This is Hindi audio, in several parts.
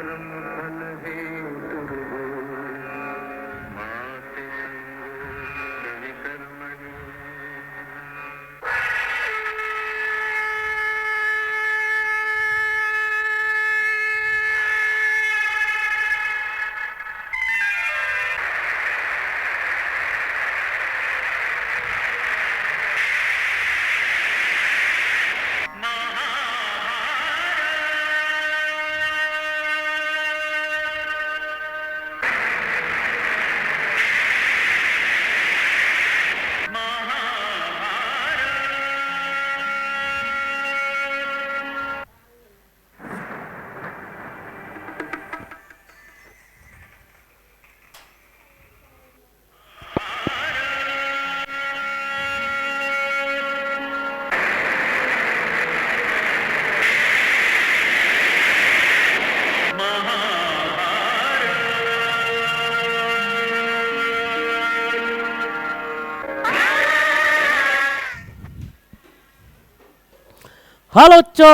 कर्म फल हेतु माते संग कर्मणि। हेलो चो,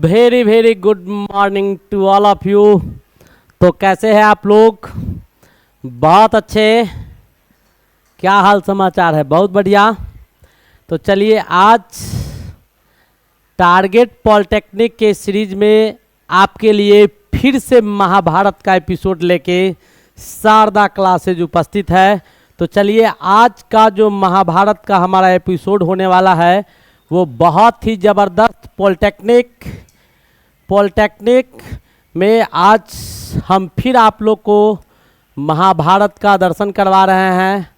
very very good morning to all of you. तो कैसे हैं आप लोग? बहुत अच्छे। क्या हाल समाचार है? बहुत बढ़िया। तो चलिए, आज टारगेट पॉलिटेक्निक के सीरीज में आपके लिए फिर से महाभारत का एपिसोड लेके शारदा क्लासेज उपस्थित है। तो चलिए, आज का जो महाभारत का हमारा एपिसोड होने वाला है वो बहुत ही ज़बरदस्त पॉलिटेक्निक में आज हम फिर आप लोग को महाभारत का दर्शन करवा रहे हैं।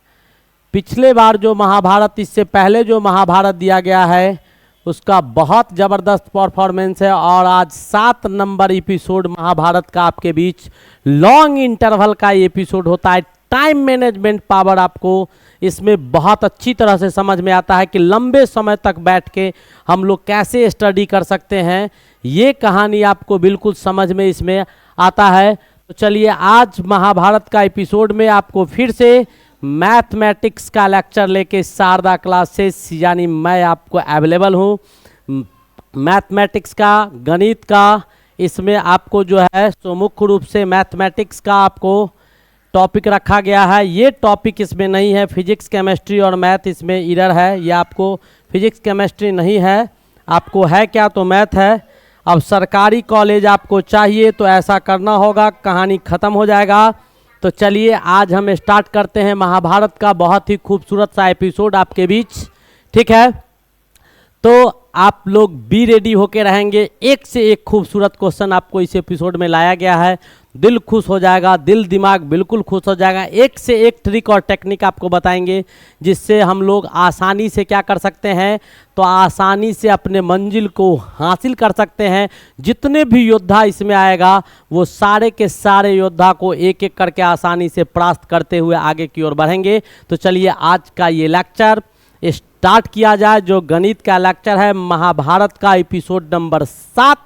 पिछले बार जो महाभारत, इससे पहले जो महाभारत दिया गया है उसका बहुत ज़बरदस्त परफॉर्मेंस है, और आज 7 नंबर एपिसोड महाभारत का आपके बीच लॉन्ग इंटरवल का एपिसोड होता है। टाइम मैनेजमेंट पावर आपको इसमें बहुत अच्छी तरह से समझ में आता है कि लंबे समय तक बैठ के हम लोग कैसे स्टडी कर सकते हैं। ये कहानी आपको बिल्कुल समझ में इसमें आता है। तो चलिए, आज महाभारत का एपिसोड में आपको फिर से मैथमेटिक्स का लेक्चर लेके शारदा क्लासेस यानी मैं आपको अवेलेबल हूँ। मैथमेटिक्स का, गणित का, इसमें आपको जो है सो मुख्य रूप से मैथमेटिक्स का आपको टॉपिक रखा गया है। ये टॉपिक इसमें नहीं है, फिजिक्स केमिस्ट्री और मैथ इसमें इरर है। ये आपको फिजिक्स केमिस्ट्री नहीं है, आपको है क्या? तो मैथ है। अब सरकारी कॉलेज आपको चाहिए तो ऐसा करना होगा, कहानी ख़त्म हो जाएगा। तो चलिए, आज हम स्टार्ट करते हैं महाभारत का बहुत ही खूबसूरत सा एपिसोड आपके बीच। ठीक है, तो आप लोग बी रेडी होके रहेंगे। एक से एक खूबसूरत क्वेश्चन आपको इस एपिसोड में लाया गया है। दिल खुश हो जाएगा, दिल दिमाग बिल्कुल खुश हो जाएगा। एक से एक ट्रिक और टेक्निक आपको बताएंगे जिससे हम लोग आसानी से क्या कर सकते हैं, तो आसानी से अपने मंजिल को हासिल कर सकते हैं। जितने भी योद्धा इसमें आएगा वो सारे के सारे योद्धा को एक एक करके आसानी से परास्त करते हुए आगे की ओर बढ़ेंगे। तो चलिए, आज का ये लेक्चर स्टार्ट किया जाए, जो गणित का लेक्चर है महाभारत का एपिसोड नंबर 7।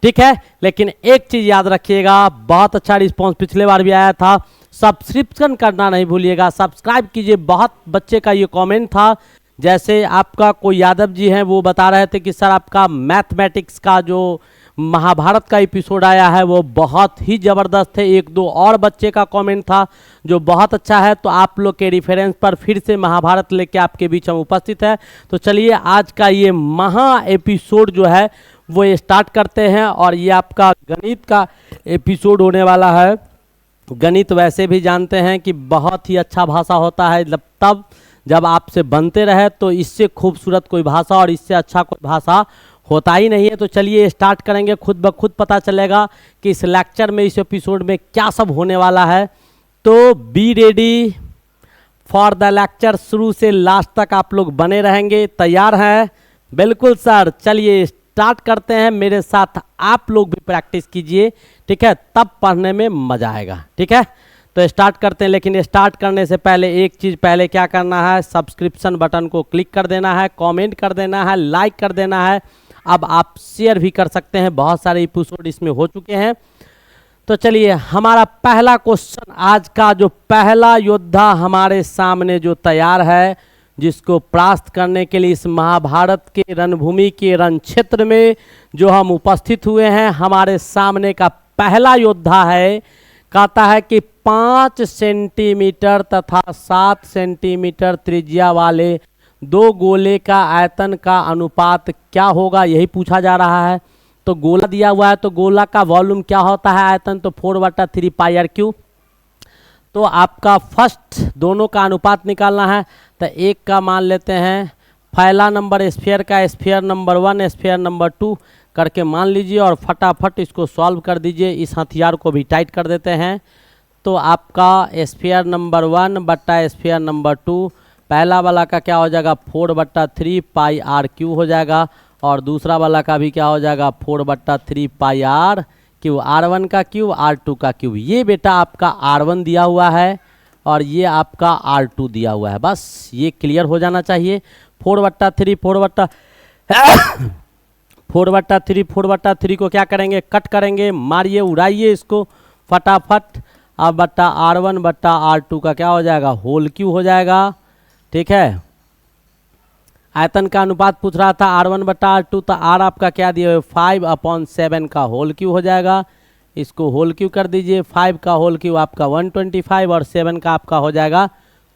ठीक है, लेकिन एक चीज़ याद रखिएगा, बहुत अच्छा रिस्पांस पिछले बार भी आया था। सब्सक्रिप्शन करना नहीं भूलिएगा, सब्सक्राइब कीजिए। बहुत बच्चे का ये कमेंट था, जैसे आपका कोई यादव जी हैं वो बता रहे थे कि सर आपका मैथमेटिक्स का जो महाभारत का एपिसोड आया है वो बहुत ही ज़बरदस्त है। एक दो और बच्चे का कमेंट था जो बहुत अच्छा है। तो आप लोग के रेफरेंस पर फिर से महाभारत लेके आपके बीच हम उपस्थित है। तो चलिए, आज का ये महा एपिसोड जो है वो स्टार्ट करते हैं। और ये आपका गणित का एपिसोड होने वाला है। गणित वैसे भी जानते हैं कि बहुत ही अच्छा भाषा होता है, तब जब आपसे बनते रहे, तो इससे खूबसूरत कोई भाषा और इससे अच्छा कोई भाषा होता ही नहीं है। तो चलिए स्टार्ट करेंगे, खुद ब खुद पता चलेगा कि इस लेक्चर में, इस एपिसोड में क्या सब होने वाला है। तो be ready for the lecture. शुरू से लास्ट तक आप लोग बने रहेंगे, तैयार हैं? बिल्कुल सर। चलिए स्टार्ट करते हैं, मेरे साथ आप लोग भी प्रैक्टिस कीजिए। ठीक है, तब पढ़ने में मज़ा आएगा। ठीक है, तो स्टार्ट करते हैं। लेकिन स्टार्ट करने से पहले एक चीज़ पहले क्या करना है, सब्सक्रिप्शन बटन को क्लिक कर देना है, कमेंट कर देना है, लाइक कर देना है। अब आप शेयर भी कर सकते हैं, बहुत सारे एपिसोड इसमें हो चुके हैं। तो चलिए, हमारा पहला क्वेश्चन, आज का जो पहला योद्धा हमारे सामने जो तैयार है, जिसको परास्त करने के लिए इस महाभारत के रणभूमि के रण क्षेत्र में जो हम उपस्थित हुए हैं, हमारे सामने का पहला योद्धा है, कहता है कि 5 सेंटीमीटर तथा 7 सेंटीमीटर त्रिज्या वाले दो गोले का आयतन का अनुपात क्या होगा, यही पूछा जा रहा है। तो गोला दिया हुआ है, तो गोला का वॉल्यूम क्या होता है आयतन, तो 4/3 पाई आर क्यूब। तो आपका फर्स्ट दोनों का अनुपात निकालना है, तो एक का मान लेते हैं पहला नंबर स्फीयर का, स्फीयर नंबर 1 स्फीयर नंबर 2 करके मान लीजिए और फटाफट इसको सॉल्व कर दीजिए। इस हथियार को भी टाइट कर देते हैं। तो आपका स्फीयर नंबर 1 बट्टा स्फीयर नंबर 2, पहला वाला का क्या हो जाएगा 4/3 पाई आर क्यू हो जाएगा, और दूसरा वाला का भी क्या हो जाएगा 4/3 पाई आर क्यू। R1 का क्यूब, R2 का क्यूब। ये बेटा आपका R1 दिया हुआ है और ये आपका R2 दिया हुआ है। बस ये क्लियर हो जाना चाहिए। 4/3 4/3 को क्या करेंगे, कट करेंगे, मारिए उड़ाइए इसको फटाफट। अब बट्टा R1 बट्टा R2 का क्या हो जाएगा होल क्यू हो जाएगा। ठीक है, आयतन का अनुपात पूछ रहा था R1 बट्टा R2, तो R आपका क्या दिया हुआ 5/7 का होल क्यू हो जाएगा। इसको होल क्यू कर दीजिए, 5 का होल क्यू आपका 125 और 7 का आपका हो जाएगा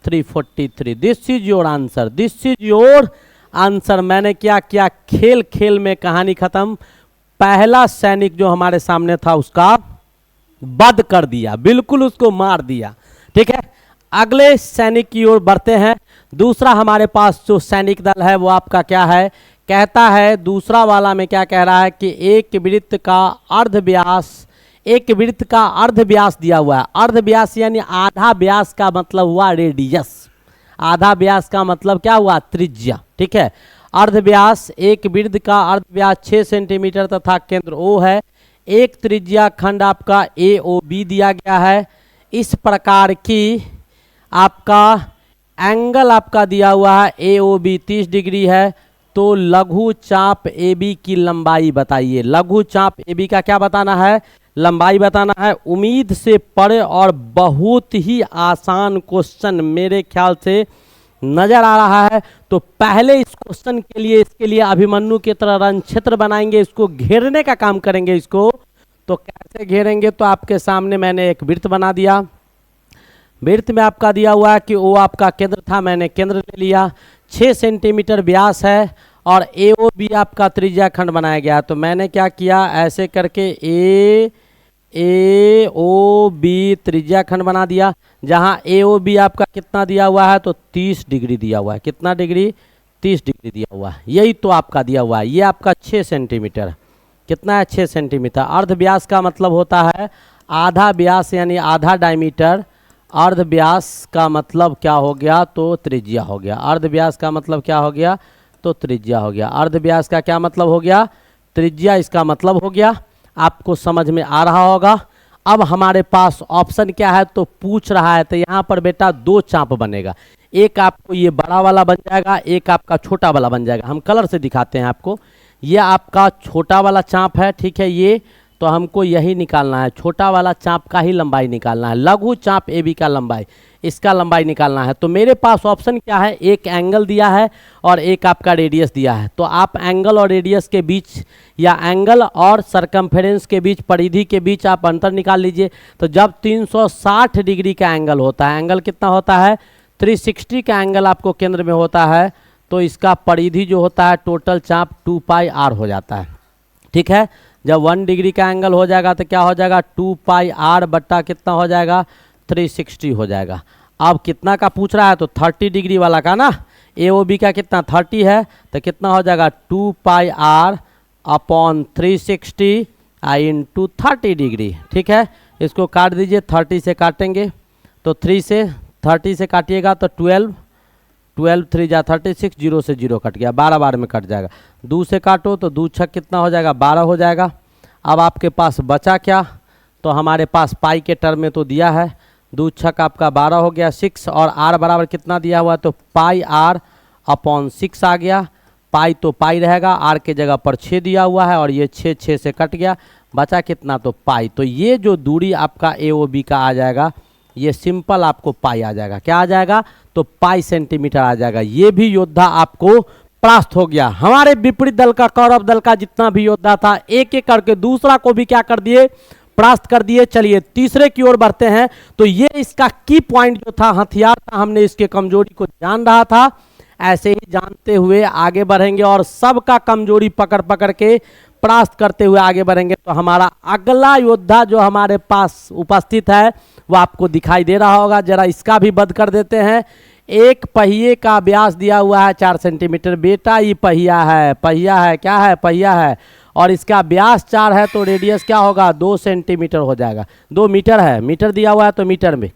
343। This is your answer, this is your answer. मैंने क्या किया, खेल खेल में कहानी खत्म। पहला सैनिक जो हमारे सामने था उसका वध कर दिया, बिल्कुल उसको मार दिया। ठीक है, अगले सैनिक की ओर बढ़ते हैं। दूसरा हमारे पास जो सैनिक दल है वो आपका क्या है, कहता है दूसरा वाला में क्या कह रहा है कि एक वृत्त का अर्ध व्यास, एक वृत्त का अर्ध व्यास दिया हुआ है। अर्ध व्यास यानी आधा व्यास का मतलब हुआ रेडियस, आधा व्यास का मतलब क्या हुआ त्रिज्या। ठीक है, अर्ध व्यास, एक वृत्त का अर्ध व्यास 6 सेंटीमीटर तथा केंद्र O है। एक त्रिज्या खंड आपका AOB दिया गया है। इस प्रकार की आपका एंगल आपका दिया हुआ है AOB 30 डिग्री है। तो लघु चाप AB की लंबाई बताइए। लघु चाप AB का क्या बताना है, लंबाई बताना है। उम्मीद से परे और बहुत ही आसान क्वेश्चन मेरे ख्याल से नजर आ रहा है। तो पहले इस क्वेश्चन के लिए, इसके लिए अभिमन्यु की तरह रण क्षेत्र बनाएंगे, इसको घेरने का काम करेंगे। इसको तो कैसे घेरेंगे, तो आपके सामने मैंने एक वृत्त बना दिया। वृत्त में आपका दिया हुआ है कि वो आपका केंद्र था, मैंने केंद्र ले लिया। 6 सेंटीमीटर व्यास है और AOB आपका त्रिज्या खंड बनाया गया। तो मैंने क्या किया, ऐसे करके AOB त्रिज्या खंड बना दिया। जहां AOB आपका कितना दिया हुआ है, तो 30 डिग्री दिया हुआ है। कितना डिग्री, 30 डिग्री दिया हुआ है। यही तो आपका दिया हुआ है। ये आपका 6 सेंटीमीटर, कितना है 6 सेंटीमीटर। अर्ध व्यास का मतलब होता है आधा व्यास यानी आधा डायमीटर। अर्ध व्यास का मतलब क्या हो गया, तो त्रिज्या हो गया। अर्ध व्यास का मतलब क्या हो गया, तो त्रिज्या हो गया। अर्ध व्यास का क्या मतलब हो गया, त्रिज्या इसका मतलब हो गया। आपको समझ में आ रहा होगा। अब हमारे पास ऑप्शन क्या है, तो पूछ रहा है। तो यहाँ पर बेटा 2 चाप बनेगा, एक आपको ये बड़ा वाला बन जाएगा, एक आपका छोटा वाला बन जाएगा। हम कलर से दिखाते हैं आपको। ये आपका छोटा वाला चाप है, ठीक है। ये तो हमको यही निकालना है, छोटा वाला चाप का ही लंबाई निकालना है। लघु चाप AB का लंबाई, इसका लंबाई निकालना है। तो मेरे पास ऑप्शन क्या है, एक एंगल दिया है और एक आपका रेडियस दिया है। तो आप एंगल और रेडियस के बीच या एंगल और सरकमफेरेंस के बीच, परिधि के बीच आप अंतर निकाल लीजिए। तो जब 360 डिग्री का एंगल होता है, एंगल कितना होता है 360 का एंगल आपको केंद्र में होता है, तो इसका परिधि जो होता है टोटल चाप 2 पाई R हो जाता है। ठीक है, जब 1 डिग्री का एंगल हो जाएगा तो क्या हो जाएगा 2 पाई R बट्टा कितना हो जाएगा 360 हो जाएगा। अब कितना का पूछ रहा है, तो 30 डिग्री वाला का ना, AOB का कितना 30 है, तो कितना हो जाएगा 2 पाई R अपॉन 360 इंटू 30 डिग्री। ठीक है, इसको काट दीजिए, 30 से काटेंगे तो 3 से 30 से काटिएगा तो 12 3 जा 36, 0 से 0 कट गया, 12 बार में कट जाएगा। 2 से काटो तो 2 छक कितना हो जाएगा 12 हो जाएगा। अब आपके पास बचा क्या, तो हमारे पास पाई के टर्म में तो दिया है, 2 छक आपका 12 हो गया 6, और R बराबर कितना दिया हुआ है, तो पाई R अपॉन 6 आ गया। पाई तो पाई रहेगा, R के जगह पर 6 दिया हुआ है और ये 6 से कट गया, बचा कितना तो पाई। तो ये जो दूरी आपका AOB का आ जाएगा, ये सिंपल आपको पाई आ जाएगा। क्या आ जाएगा, तो पाई सेंटीमीटर आ जाएगा। ये भी योद्धा आपको परास्त हो गया। हमारे विपरीत दल का, कौरव दल का जितना भी योद्धा था, एक एक करके दूसरा को भी क्या कर दिए, परास्त कर दिए। चलिए तीसरे की ओर बढ़ते हैं। तो ये इसका की पॉइंट जो था, हथियार था, हमने इसके कमजोरी को जान रहा था। ऐसे ही जानते हुए आगे बढ़ेंगे और सबका कमजोरी पकड़ पकड़ के परास्त करते हुए आगे बढ़ेंगे। तो हमारा अगला योद्धा जो हमारे पास उपस्थित है वो आपको दिखाई दे रहा होगा। जरा इसका भी बंद कर देते हैं। एक पहिए का व्यास दिया हुआ है 4 सेंटीमीटर। बेटा ये पहिया है, पहिया है, क्या है, पहिया है। और इसका व्यास 4 है तो रेडियस क्या होगा, 2 सेंटीमीटर हो जाएगा। 2 मीटर है, मीटर दिया हुआ है तो मीटर में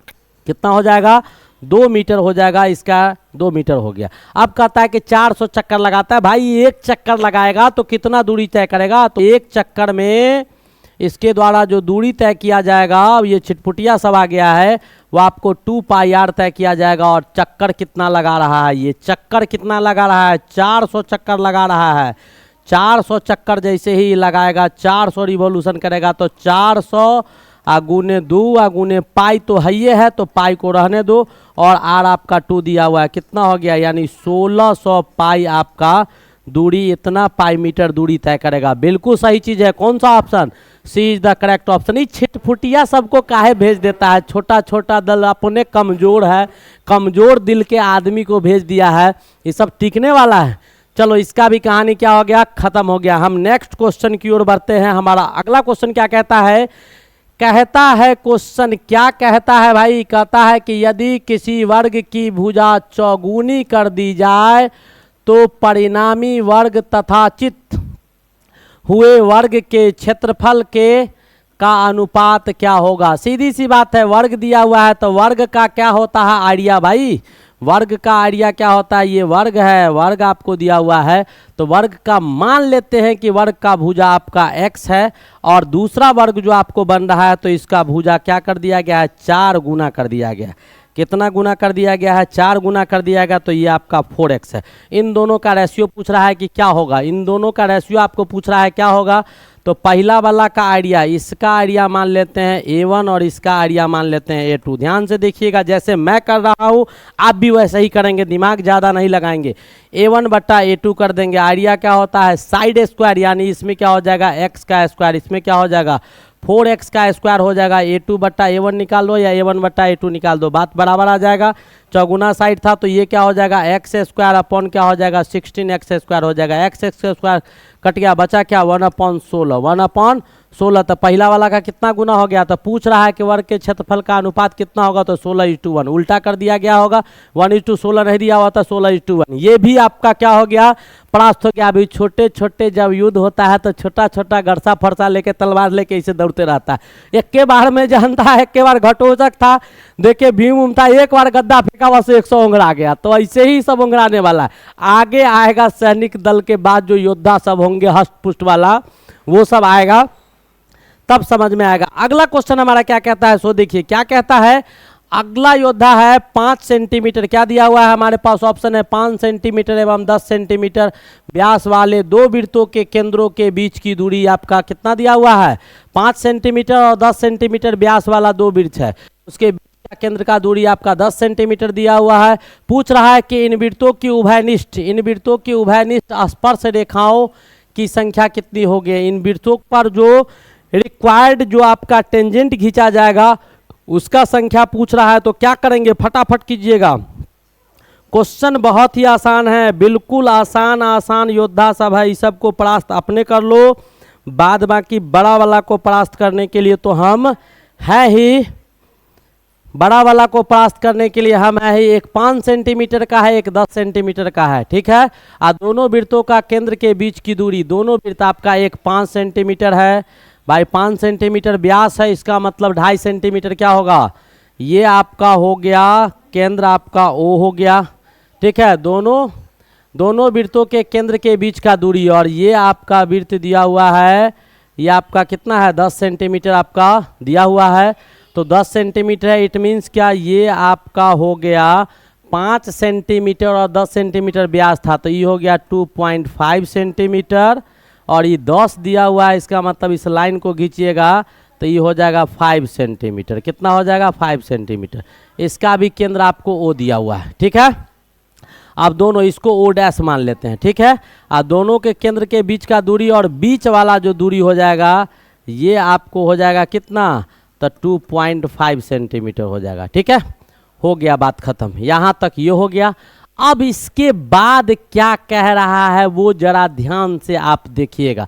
कितना हो जाएगा, 2 मीटर हो जाएगा। इसका 2 मीटर हो गया। अब कहता है कि 400 चक्कर लगाता है। भाई एक चक्कर लगाएगा तो कितना दूरी तय करेगा, तो एक चक्कर में इसके द्वारा जो दूरी तय किया जाएगा, अब ये छिटपुटिया सब आ गया है, वो आपको 2 पाई आर तय किया जाएगा। और चक्कर कितना लगा रहा है, ये चक्कर कितना लगा रहा है, 400 चक्कर लगा रहा है। 400 चक्कर जैसे ही लगाएगा, 400 रिवॉल्यूशन करेगा, तो 400 गुने 2 गुने पाई तो है तो पाई को रहने दो। और आर आपका 2 दिया हुआ है, कितना हो गया, यानी 1600 पाई आपका दूरी, इतना पाई मीटर दूरी तय करेगा। बिल्कुल सही चीज़ है। कौन सा option, C is the correct option. ये छिटफुटिया सबको काहे भेज देता है, छोटा छोटा दल अपने कमजोर है, कमजोर दिल के आदमी को भेज दिया है। ये सब टिकने वाला है। चलो इसका भी कहानी क्या हो गया, खत्म हो गया। हम नेक्स्ट क्वेश्चन की ओर बढ़ते हैं। हमारा अगला क्वेश्चन क्या कहता है, कहता है क्वेश्चन क्या कहता है भाई, कहता है कि यदि किसी वर्ग की भुजा चौगुनी कर दी जाए तो परिणामी वर्ग तथा चित हुए वर्ग के क्षेत्रफल के का अनुपात क्या होगा। सीधी सी बात है, वर्ग दिया हुआ है तो वर्ग का क्या होता है आइडिया भाई, वर्ग का आइडिया क्या होता है, ये वर्ग है, वर्ग आपको दिया हुआ है तो वर्ग का मान लेते हैं कि वर्ग का भुजा आपका x है और दूसरा वर्ग जो आपको बन रहा है तो इसका भुजा क्या कर दिया गया है, 4 गुना कर दिया गया। कितना गुना कर दिया गया है, 4 गुना कर दिया गया, तो ये आपका 4x है। इन दोनों का रेशियो पूछ रहा है कि क्या होगा, इन दोनों का रेशियो आपको पूछ रहा है क्या होगा। तो पहला वाला का आइडिया, इसका आइडिया मान लेते हैं a1 और इसका आइडिया मान लेते हैं a2। ध्यान से देखिएगा, जैसे मैं कर रहा हूँ आप भी वैसे ही करेंगे, दिमाग ज़्यादा नहीं लगाएंगे। a1 बट्टा a2 कर देंगे। आइडिया क्या होता है, साइड स्क्वायर, यानी इसमें क्या हो जाएगा x का स्क्वायर, इसमें क्या हो जाएगा 4x का स्क्वायर हो जाएगा। a2 बट्टा a1 निकाल दो या a1 बट्टा a2 निकाल दो, बात बराबर आ जाएगा। चौगुना साइड था तो ये क्या हो जाएगा x स्क्वायर अपॉन क्या हो जाएगा 16x स्क्वायर हो जाएगा। x स्क्वायर कट गया, बचा क्या 1/16, 1/16। तो पहला वाला का कितना गुना हो गया, तो पूछ रहा है कि वर्ग के क्षेत्रफल का अनुपात कितना होगा, तो 16:1। उल्टा कर दिया गया होगा, 1:16 नहीं दिया हुआ था, 16:1। ये भी आपका क्या हो गया, परास्त हो गया। अभी छोटे छोटे जब युद्ध होता है तो छोटा छोटा गरसा फरसा लेके तलवार लेके इसे दौड़ते रहता है। एक के बार में जानता है, एक के बार घटोचक था, देखे भीम उम था, एक बार गद्दा फेंका बस 100 उंगरा गया। तो ऐसे ही सब उंगराने वाला है। आगे आएगा सैनिक दल के बाद जो योद्धा सब होंगे हष्ट पुष्ट वाला, वो सब आएगा तब समझ में आएगा। अगला क्वेश्चन हमारा क्या कहता है, सो देखिए क्या कहता है। अगला योद्धा है 5 सेंटीमीटर, क्या दिया हुआ है हमारे पास ऑप्शन है 5 सेंटीमीटर एवं 10 सेंटीमीटर व्यास वाले 2 वृत्तों के केंद्रों के बीच की दूरी आपका कितना दिया हुआ है, 5 सेंटीमीटर और 10 सेंटीमीटर व्यास वाला 2 वृत्त है, उसके केंद्र का दूरी आपका 10 सेंटीमीटर दिया हुआ है। पूछ रहा है कि इन वृत्तों की उभयनिष्ठ स्पर्श रेखाओं की संख्या कितनी होगी। इन वृत्तों पर जो रिक्वायर्ड जो आपका टेंजेंट खींचा जाएगा उसका संख्या पूछ रहा है। तो क्या करेंगे, फटाफट कीजिएगा। क्वेश्चन बहुत ही आसान है, बिल्कुल आसान योद्धा सब है। इस सब को परास्त अपने कर लो, बाद बाकी बड़ा वाला को परास्त करने के लिए तो हम है ही, बड़ा वाला को परास्त करने के लिए हम है ही। एक 5 सेंटीमीटर का है, एक 10 सेंटीमीटर का है, ठीक है। दोनों वृत्तों का केंद्र के बीच की दूरी, दोनों वृत्त आपका एक 5 सेंटीमीटर है भाई, 5 सेंटीमीटर व्यास है, इसका मतलब 2.5 सेंटीमीटर क्या होगा, ये आपका हो गया केंद्र आपका O हो गया, ठीक है। दोनों वृत्तों के केंद्र के बीच का दूरी, और ये आपका वृत्त दिया हुआ है, ये आपका कितना है 10 सेंटीमीटर आपका दिया हुआ है। तो 10 सेंटीमीटर है, इट मीन्स क्या, ये आपका हो गया 5 सेंटीमीटर और 10 सेंटीमीटर व्यास था, तो ये हो गया 2.5 सेंटीमीटर। और ये 10 दिया हुआ है, इसका मतलब इस लाइन को खींचिएगा तो ये हो जाएगा 5 सेंटीमीटर। कितना हो जाएगा 5 सेंटीमीटर। इसका भी केंद्र आपको O दिया हुआ है, ठीक है। अब दोनों इसको O' मान लेते हैं, ठीक है। दोनों के केंद्र के बीच का दूरी और बीच वाला जो दूरी हो जाएगा ये आपको हो जाएगा कितना, तो 2.5 सेंटीमीटर हो जाएगा। ठीक है, हो गया, बात खत्म, यहाँ तक ये हो गया। अब इसके बाद क्या कह रहा है वो जरा ध्यान से आप देखिएगा।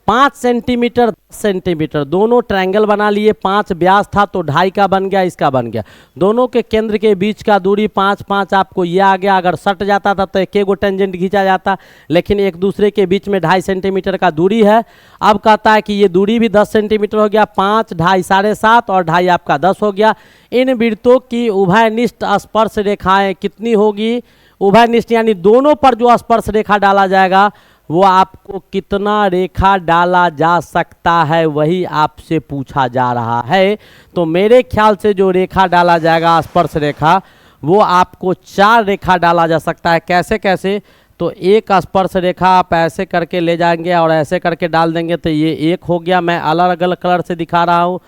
5 सेंटीमीटर 10 सेंटीमीटर दोनों ट्रायंगल बना लिए, 5 व्यास था तो 2.5 का बन गया, इसका बन गया। दोनों के केंद्र के बीच का दूरी 5 5 आपको ये आ गया। अगर सट जाता था तो एक गो टेंजेंट खींचा जाता, लेकिन एक दूसरे के बीच में 2.5 सेंटीमीटर का दूरी है। अब कहता है कि ये दूरी भी 10 सेंटीमीटर हो गया, 5 2.5 7.5 और 2.5 आपका 10 हो गया। इन वृत्तों की उभयनिष्ठ स्पर्श रेखाएं कितनी होगी, उभयनिष्ठ यानी दोनों पर जो स्पर्श रेखा डाला जाएगा वो आपको कितना रेखा डाला जा सकता है वही आपसे पूछा जा रहा है। तो मेरे ख्याल से जो रेखा डाला जाएगा स्पर्श रेखा, वो आपको 4 रेखा डाला जा सकता है। कैसे कैसे, तो एक स्पर्श रेखा आप ऐसे करके ले जाएंगे और ऐसे करके डाल देंगे तो ये एक हो गया, मैं अलग अलग कलर से दिखा रहा हूँ।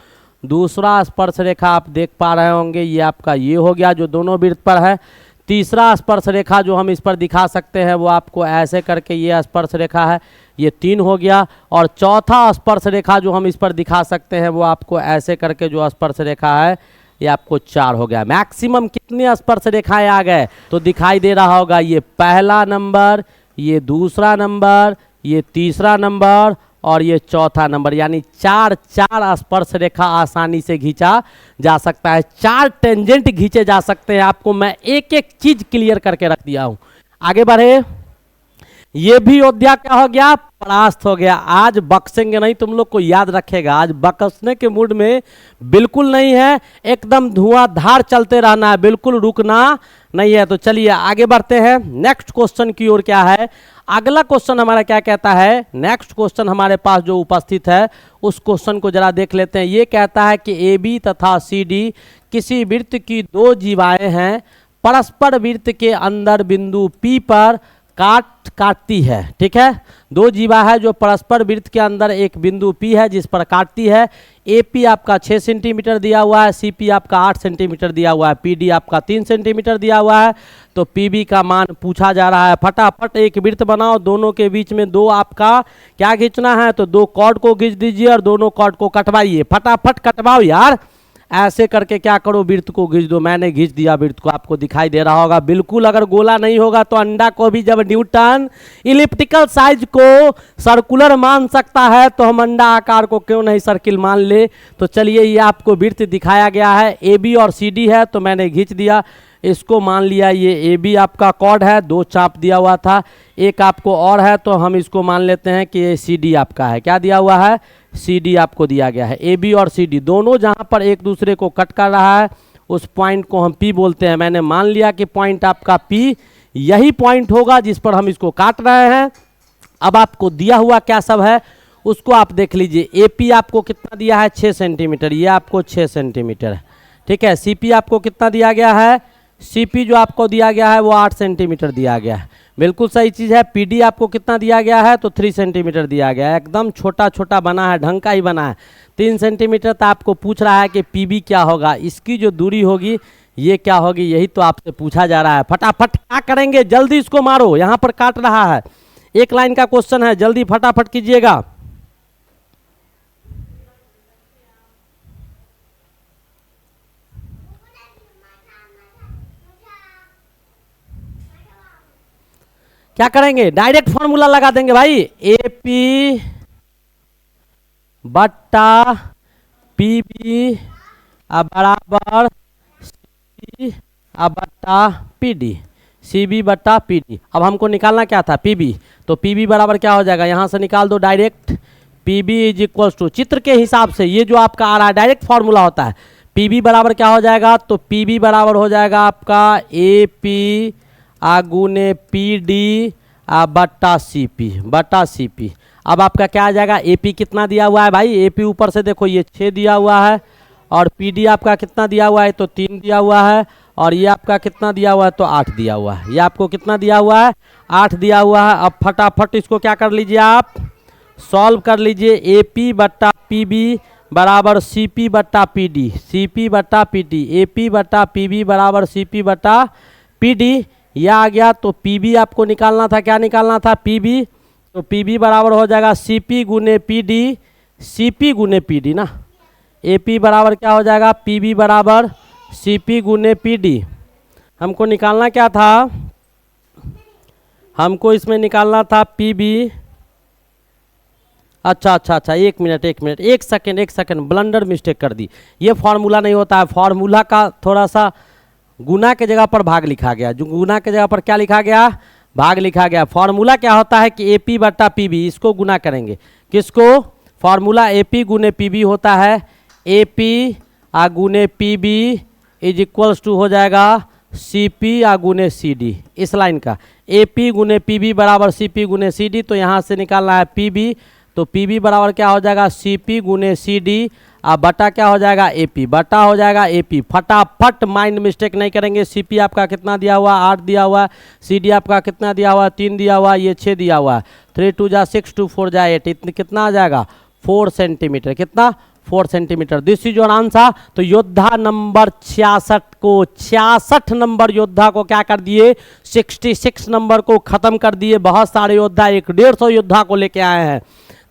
दूसरा स्पर्श रेखा आप देख पा रहे होंगे, ये आपका ये हो गया जो दोनों वृत्त पर है। तीसरा स्पर्श रेखा जो हम इस पर दिखा सकते हैं वो आपको ऐसे करके ये स्पर्श रेखा है, ये 3 हो गया। और चौथा स्पर्श रेखा जो हम इस पर दिखा सकते हैं वो आपको ऐसे करके जो स्पर्श रेखा है ये आपको 4 हो गया। मैक्सिमम कितने स्पर्श रेखाएं आ गए तो दिखाई दे रहा होगा, ये पहला नंबर, ये दूसरा नंबर, ये तीसरा नंबर और ये चौथा नंबर, यानी 4 स्पर्श रेखा आसानी से खींचा जा सकता है। 4 टेंजेंट खींचे जा सकते हैं। आपको मैं एक एक चीज क्लियर करके रख दिया हूं। आगे बढ़े, ये भी अयोध्या क्या हो गया, परास्त हो गया। आज बक्सेंगे नहीं, तुम लोग को याद रखेगा, आज बकसने के मूड में बिल्कुल नहीं है, एकदम धुआंधार चलते रहना है, बिल्कुल रुकना नहीं है। तो चलिए आगे बढ़ते हैं नेक्स्ट क्वेश्चन की ओर। क्या है अगला क्वेश्चन हमारा, क्या कहता है, नेक्स्ट क्वेश्चन हमारे पास जो उपस्थित है उस क्वेश्चन को जरा देख लेते हैं। ये कहता है कि AB तथा CD किसी वृत्त की 2 जीवाएं हैं, परस्पर वृत्त के अंदर बिंदु P पर काटती है। ठीक है, 2 जीवा है जो परस्पर वृत्त के अंदर एक बिंदु P है जिस पर काटती है। AP आपका 6 सेंटीमीटर दिया हुआ है, CP आपका 8 सेंटीमीटर दिया हुआ है, PD आपका 3 सेंटीमीटर दिया हुआ है। तो PB का मान पूछा जा रहा है। फटाफट एक वृत्त बनाओ, दोनों के बीच में 2 आपका क्या खींचना है, तो 2 कॉर्ड को खींच दीजिए और दोनों कॉर्ड को कटवाइए। फटाफट कटवाओ यार, ऐसे करके क्या करो, वृत्त को खींच दो। मैंने खींच दिया वृत्त को, आपको दिखाई दे रहा होगा। बिल्कुल अगर गोला नहीं होगा तो अंडा को भी जब न्यूटन इलिप्टिकल साइज को सर्कुलर मान सकता है तो हम अंडा आकार को क्यों नहीं सर्किल मान ले। तो चलिए ये आपको वृत्त दिखाया गया है, AB और CD है तो मैंने खींच दिया, इसको मान लिया ये AB आपका कॉर्ड है, 2 चाप दिया हुआ था। एक आपको और है तो हम इसको मान लेते हैं कि ये CD आपका है। क्या दिया हुआ है, CD आपको दिया गया है। AB और CD दोनों जहां पर एक दूसरे को कट कर रहा है उस पॉइंट को हम P बोलते हैं। मैंने मान लिया कि पॉइंट आपका P यही पॉइंट होगा जिस पर हम इसको काट रहे हैं। अब आपको दिया हुआ क्या सब है उसको आप देख लीजिए। AP आपको कितना दिया है, 6 सेंटीमीटर, ये आपको 6 सेंटीमीटर है। ठीक है, CP आपको कितना दिया गया है, CP जो आपको दिया गया है वो 8 सेंटीमीटर दिया गया है, बिल्कुल सही चीज़ है। PD आपको कितना दिया गया है, तो 3 सेंटीमीटर दिया गया है, एकदम छोटा छोटा बना है, ढंग का ही बना है। 3 सेंटीमीटर तो आपको पूछ रहा है कि PB क्या होगा, इसकी जो दूरी होगी ये क्या होगी, यही तो आपसे पूछा जा रहा है। फटाफट क्या करेंगे, जल्दी इसको मारो, यहाँ पर काट रहा है। एक लाइन का क्वेश्चन है, जल्दी फटाफट कीजिएगा। क्या करेंगे, डायरेक्ट फॉर्मूला लगा देंगे भाई, AP बट्टा PB बराबर CB बट्टा PD, CB बट्टा PD। अब हमको निकालना क्या था, PB, तो PB बराबर क्या हो जाएगा, यहाँ से निकाल दो direct. PB is equal to चित्र के हिसाब से ये जो आपका आ रहा है डायरेक्ट फॉर्मूला होता है। PB बराबर क्या हो जाएगा, तो PB बराबर हो जाएगा आपका AP गुने PD बट्टा CP। अब आपका क्या आ जाएगा, AP कितना दिया हुआ है भाई, AP ऊपर से देखो ये 6 दिया हुआ है और PD आपका कितना दिया हुआ है, तो 3 दिया हुआ है और ये आपका कितना दिया हुआ है, तो 8 दिया हुआ है। ये आपको कितना दिया हुआ है, 8 दिया हुआ है। अब फटाफट इसको क्या कर लीजिए, आप सॉल्व कर लीजिए। AP बट्टा PB बराबर CP बट्टा PD, CP बट्टा PD, AP बट्टा PB बराबर CP बट्टा PD। यह आ गया, तो PB आपको निकालना था, क्या निकालना था, PB, तो PB बराबर हो जाएगा CP गुने PD, सी पी गुने पी डी ना, ए पी बराबर क्या हो जाएगा, पी बी बराबर सी पी गुने पी डी। हमको निकालना क्या था, हमको इसमें निकालना था पी बी। अच्छा, एक मिनट, एक सेकंड, ब्लंडर मिस्टेक कर दी। ये फार्मूला नहीं होता है, फार्मूला का थोड़ा सा गुना के जगह पर भाग लिखा गया, जो गुना के जगह पर क्या लिखा गया, भाग लिखा गया। फार्मूला क्या होता है कि ए पी बट्टा पी बी, इसको गुना करेंगे, किसको, फार्मूला ए पी गुने पी बी होता है, ए पी आ गुने P B is equals to हो जाएगा सी पी आ गुने सी डी। इस लाइन का ए पी गुने पी बी बराबर सी पी गुने सी डी, तो यहाँ से निकालना है पी बी, तो पी बी बराबर क्या हो जाएगा, सी पी गुने सी डी, अब बटा क्या हो जाएगा, ए पी, बटा हो जाएगा ए पी। फटाफट माइंड मिस्टेक नहीं करेंगे। सी पी आपका कितना दिया हुआ, 8 दिया हुआ है, सी डी आपका कितना दिया हुआ है, 3 दिया हुआ है, ये 6 दिया हुआ है, 3 2 जा 6 2 4 जा 8, इतने कितना आ जाएगा, 4 सेंटीमीटर, कितना, 4 centimetre. This is your answer. तो योद्धा नंबर 66 को, 66 नंबर योद्धा को क्या कर दिए, 66 नंबर को खत्म कर दिए। बहुत सारे योद्धा 150 योद्धा को लेके आए हैं।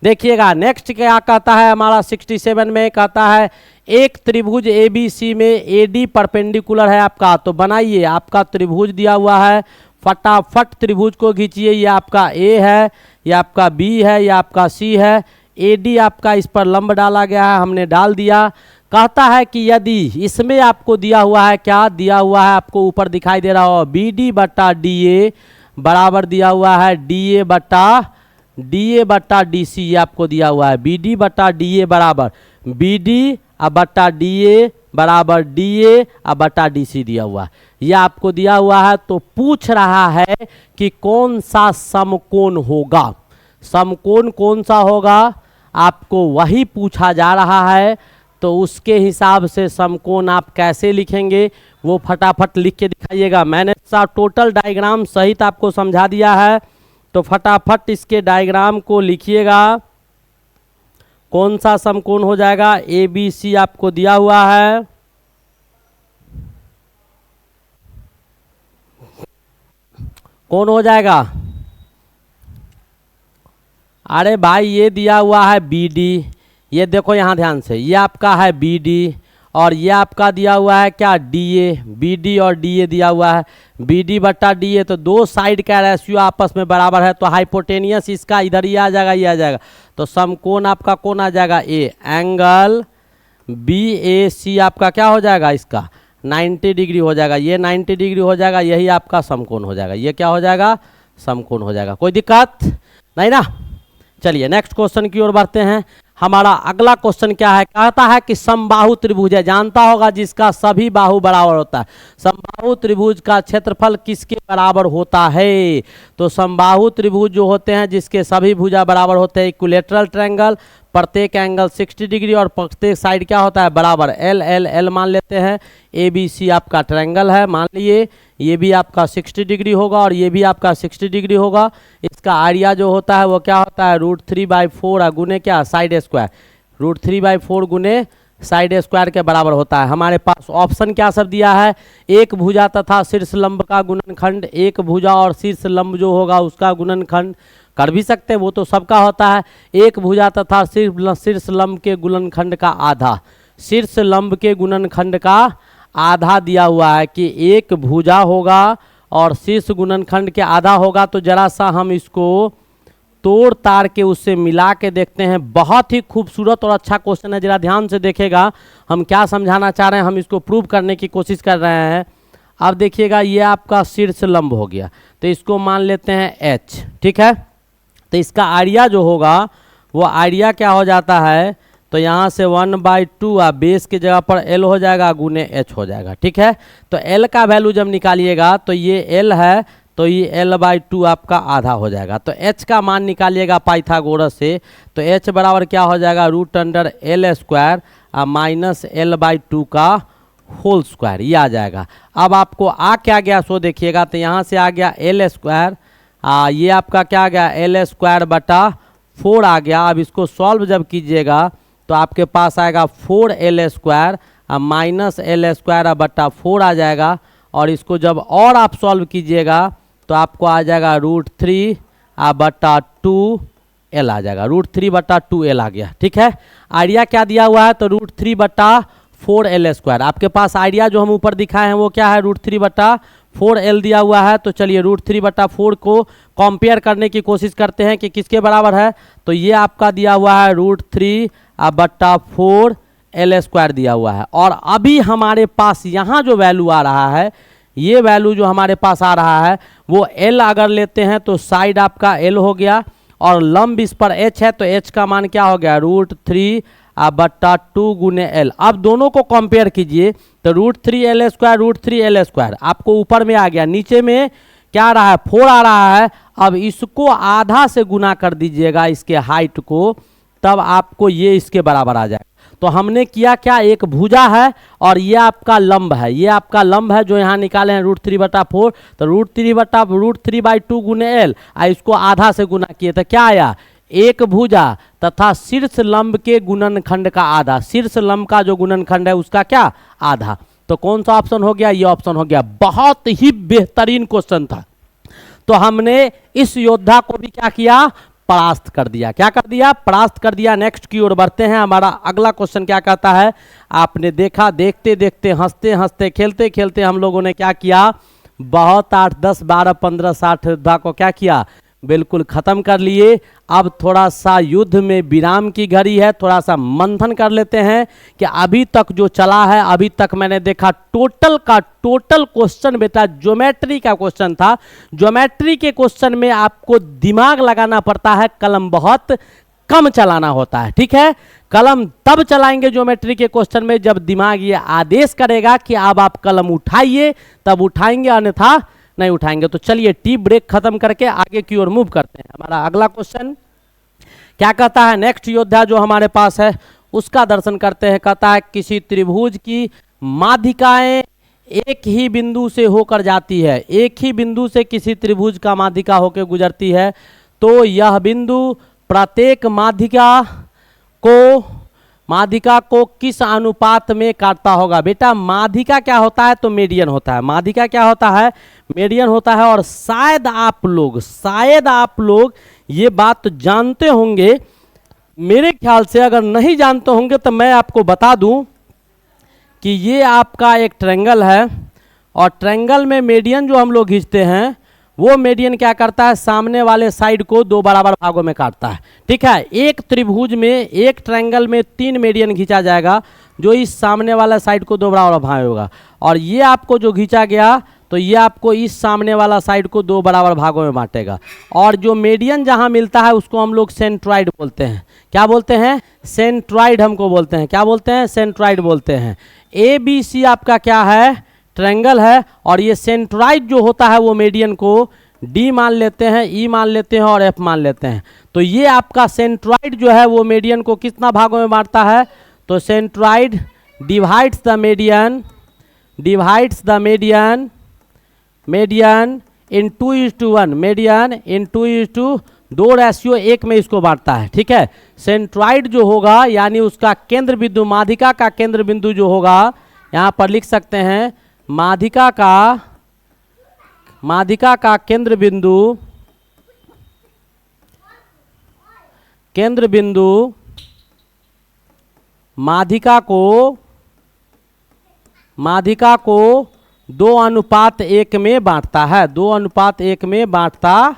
देखिएगा नेक्स्ट क्या कहता है हमारा 67 में, कहता है एक त्रिभुज ए बी सी में ए डी परपेंडिकुलर है आपका, तो बनाइए। आपका त्रिभुज दिया हुआ है, फटाफट त्रिभुज को खींचिए। ये आपका ए है, ये आपका बी है, ये आपका सी है, ए डी आपका इस पर लंब डाला गया है, हमने डाल दिया। कहता है कि यदि इसमें आपको दिया हुआ है, क्या दिया हुआ है आपको ऊपर दिखाई दे रहा हो, बी डी बट्टा डी ए बराबर दिया हुआ है डी ए बट्टा डी सी, ये आपको दिया हुआ है बी डी बट्टा डी ए बराबर बी डी बट्टा डी ए बराबर डी ए बट्टा डी सी दिया हुआ है, ये आपको दिया हुआ है। तो पूछ रहा है कि कौन सा समकोण होगा, समकोण कौन सा होगा, आपको वही पूछा जा रहा है। तो उसके हिसाब से समकोण आप कैसे लिखेंगे वो फटाफट लिख के दिखाइएगा। मैंने टोटल डायग्राम सहित आपको समझा दिया है, तो फटाफट इसके डायग्राम को लिखिएगा। कौन सा समकोण हो जाएगा, ए बी सी आपको दिया हुआ है, कौन हो जाएगा, अरे भाई ये दिया हुआ है बी डी, ये देखो यहाँ ध्यान से, ये आपका है बी डी और ये आपका दिया हुआ है क्या, डी ए, बी डी और डी ए दिया हुआ है, बी डी बट्टा डी ए। तो दो साइड का रेशियो आपस में बराबर है, तो हाइपोटेनियस इसका इधर ही आ जाएगा, ये आ जाएगा। तो समकोण आपका कौन आ जाएगा, ए, एंगल बी ए सी आपका क्या हो जाएगा, इसका 90 डिग्री हो जाएगा, ये 90 डिग्री हो जाएगा, यही आपका समकोण हो जाएगा, ये क्या हो जाएगा, समकोण हो जाएगा। कोई दिक्कत नहीं ना। चलिए नेक्स्ट क्वेश्चन की ओर बढ़ते हैं। हमारा अगला क्वेश्चन क्या है, कहता है कि समबाहु त्रिभुज है, जानता होगा जिसका सभी बाहु बराबर होता है। समबाहु त्रिभुज का क्षेत्रफल किसके बराबर होता है, तो समबाहु त्रिभुज जो होते हैं जिसके सभी भुजा बराबर होते हैं, इक्विलेटरल ट्रायंगल, प्रत्येक एंगल 60 डिग्री और प्रत्येक साइड क्या होता है बराबर, एल एल एल मान लेते हैं। ए बी सी आपका ट्रायंगल है, मान लिए ये भी आपका 60 डिग्री होगा और ये भी आपका 60 डिग्री होगा। इसका एरिया जो होता है वो क्या होता है, √3/4 गुने क्या, साइड स्क्वायर, √3/4 गुने साइड स्क्वायर के बराबर होता है। हमारे पास ऑप्शन क्या सब दिया है, एक भुजा तथा शीर्ष लंब का गुणनखंड, एक भुजा और शीर्ष लंब जो होगा उसका गुणनखंड कर भी सकते हैं, वो तो सबका होता है। एक भुजा तथा शीर्ष लंब के गुणनखंड का आधा, शीर्ष लंब के गुणनखंड का आधा दिया हुआ है कि एक भुजा होगा और शीर्ष गुणनखंड के आधा होगा। तो जरा सा हम इसको तोड़ ताड़ के उससे मिला के देखते हैं। बहुत ही खूबसूरत और अच्छा क्वेश्चन है, जरा ध्यान से देखेगा हम क्या समझाना चाह रहे हैं, हम इसको प्रूव करने की कोशिश कर रहे हैं। अब देखिएगा ये आपका शीर्ष लंब हो गया, तो इसको मान लेते हैं एच, ठीक है। तो इसका एरिया जो होगा वो एरिया क्या हो जाता है, तो यहाँ से 1/2 बेस की जगह पर एल हो जाएगा गुने एच हो जाएगा, ठीक है। तो एल का वैल्यू जब निकालिएगा तो ये एल है, तो ये l/2 आपका आधा हो जाएगा। तो h का मान निकालिएगा पाइथागोरस से, तो h बराबर क्या हो जाएगा, √L² माइनस l/2 का होल स्क्वायर, ये आ जाएगा। अब आपको आ क्या गया सो देखिएगा, तो यहाँ से आ गया l², ये आपका क्या आ गया, l²/4 आ गया। अब इसको सॉल्व जब कीजिएगा तो आपके पास आएगा 4l² माइनस l²/4 आ जाएगा। और इसको जब और आप सॉल्व कीजिएगा तो आपको आ जाएगा √3/2 एल आ जाएगा, √3/2L आ गया। ठीक है, आइडिया क्या दिया हुआ है, तो √3/4L²। आपके पास आइडिया जो हम ऊपर दिखाए हैं वो क्या है, √3/4L दिया हुआ है। तो चलिए √3/4 को कंपेयर करने की कोशिश करते हैं कि किसके बराबर है। तो ये आपका दिया हुआ है √3/4L² दिया हुआ है। और अभी हमारे पास यहाँ जो वैल्यू आ रहा है, ये वैल्यू जो हमारे पास आ रहा है वो L अगर लेते हैं तो साइड आपका L हो गया, और लंब इस पर H है तो H का मान क्या हो गया, √3/2 गुने L। अब दोनों को कंपेयर कीजिए तो √3L², आपको ऊपर में आ गया, नीचे में क्या आ रहा है, 4 आ रहा है। अब इसको आधा से गुना कर दीजिएगा इसके हाइट को, तब आपको ये इसके बराबर आ जाएगा। तो हमने किया क्या, एक भुजा है और ये आपका लंब है, ये आपका लंब है जो यहाँ निकाले हैं √3/4। तो √3/2 गुने L, इसको आधा से गुना किए तो क्या आया, एक भुजा तथा शीर्ष लंब के गुणनखंड का आधा, शीर्ष लंब का जो गुणनखंड है उसका क्या, आधा। तो कौन सा ऑप्शन हो गया, ये ऑप्शन हो गया। बहुत ही बेहतरीन क्वेश्चन था। तो हमने इस योद्धा को भी क्या किया, परास्त कर दिया। क्या कर दिया, परास्त कर दिया। नेक्स्ट की ओर बढ़ते हैं। हमारा अगला क्वेश्चन क्या कहता है, आपने देखा, देखते देखते हंसते हंसते खेलते खेलते हम लोगों ने क्या किया, बहुत 8, 10, 12, 15, 60 योद्धा को क्या किया, बिल्कुल खत्म कर लिए। अब थोड़ा सा युद्ध में विराम की घड़ी है, थोड़ा सा मंथन कर लेते हैं कि अभी तक जो चला है, अभी तक मैंने देखा टोटल का टोटल क्वेश्चन बेटा ज्योमेट्री का क्वेश्चन था। ज्योमेट्री के क्वेश्चन में आपको दिमाग लगाना पड़ता है, कलम बहुत कम चलाना होता है। ठीक है, कलम तब चलाएंगे ज्योमेट्री के क्वेश्चन में जब दिमाग ये आदेश करेगा कि अब आप कलम उठाइए, तब उठाएंगे, अन्यथा नहीं उठाएंगे। तो चलिए टी ब्रेक खत्म करके आगे की ओर मूव करते हैं। हमारा अगला क्वेश्चन क्या कहता है, नेक्स्ट योद्धा जो हमारे पास है उसका दर्शन करते हैं। कहता है किसी त्रिभुज की माध्यिकाएं एक ही बिंदु से होकर जाती है, एक ही बिंदु से किसी त्रिभुज का माध्यिका होकर गुजरती है, तो यह बिंदु प्रत्येक माध्यिका को किस अनुपात में काटता होगा। बेटा माध्यिका क्या होता है, तो मीडियन होता है। माध्यिका क्या होता है, मीडियन होता है। और शायद आप लोग ये बात जानते होंगे, मेरे ख्याल से अगर नहीं जानते होंगे तो मैं आपको बता दूं कि ये आपका एक ट्रायंगल है, और ट्रायंगल में मीडियन जो हम लोग खींचते हैं वो मीडियन क्या करता है, सामने वाले साइड को 2 बराबर भागों में काटता है। ठीक है, एक त्रिभुज में, एक ट्रायंगल में 3 मीडियन खींचा जाएगा जो इस सामने वाला साइड को 2 बराबर भाग होगा। और ये आपको जो खींचा गया तो ये आपको इस सामने वाला साइड को 2 बराबर भागों में बांटेगा। और जो मीडियन जहां मिलता है उसको हम लोग सेंट्रॉइड बोलते हैं। क्या बोलते हैं, सेंट्रॉइड हमको बोलते हैं। क्या बोलते हैं, सेंट्रॉइड बोलते हैं। ABC आपका क्या है, ट्रायंगल है, और ये सेंट्रॉइड जो होता है वो मीडियन को D मान लेते हैं, E मान लेते हैं और F मान लेते हैं। तो ये आपका सेंट्रॉइड जो है वो मीडियन को कितना भागों में बांटता है, तो centroid divides the median in 2:1, median in 2:2 में इसको बांटता है। ठीक है, सेंट्रॉइड जो होगा यानी उसका केंद्र बिंदु, माध्यिका का केंद्र बिंदु जो होगा, यहाँ पर लिख सकते हैं माध्यिका का केंद्र बिंदु माध्यिका को 2:1 में बांटता है, 2:1 में बांटता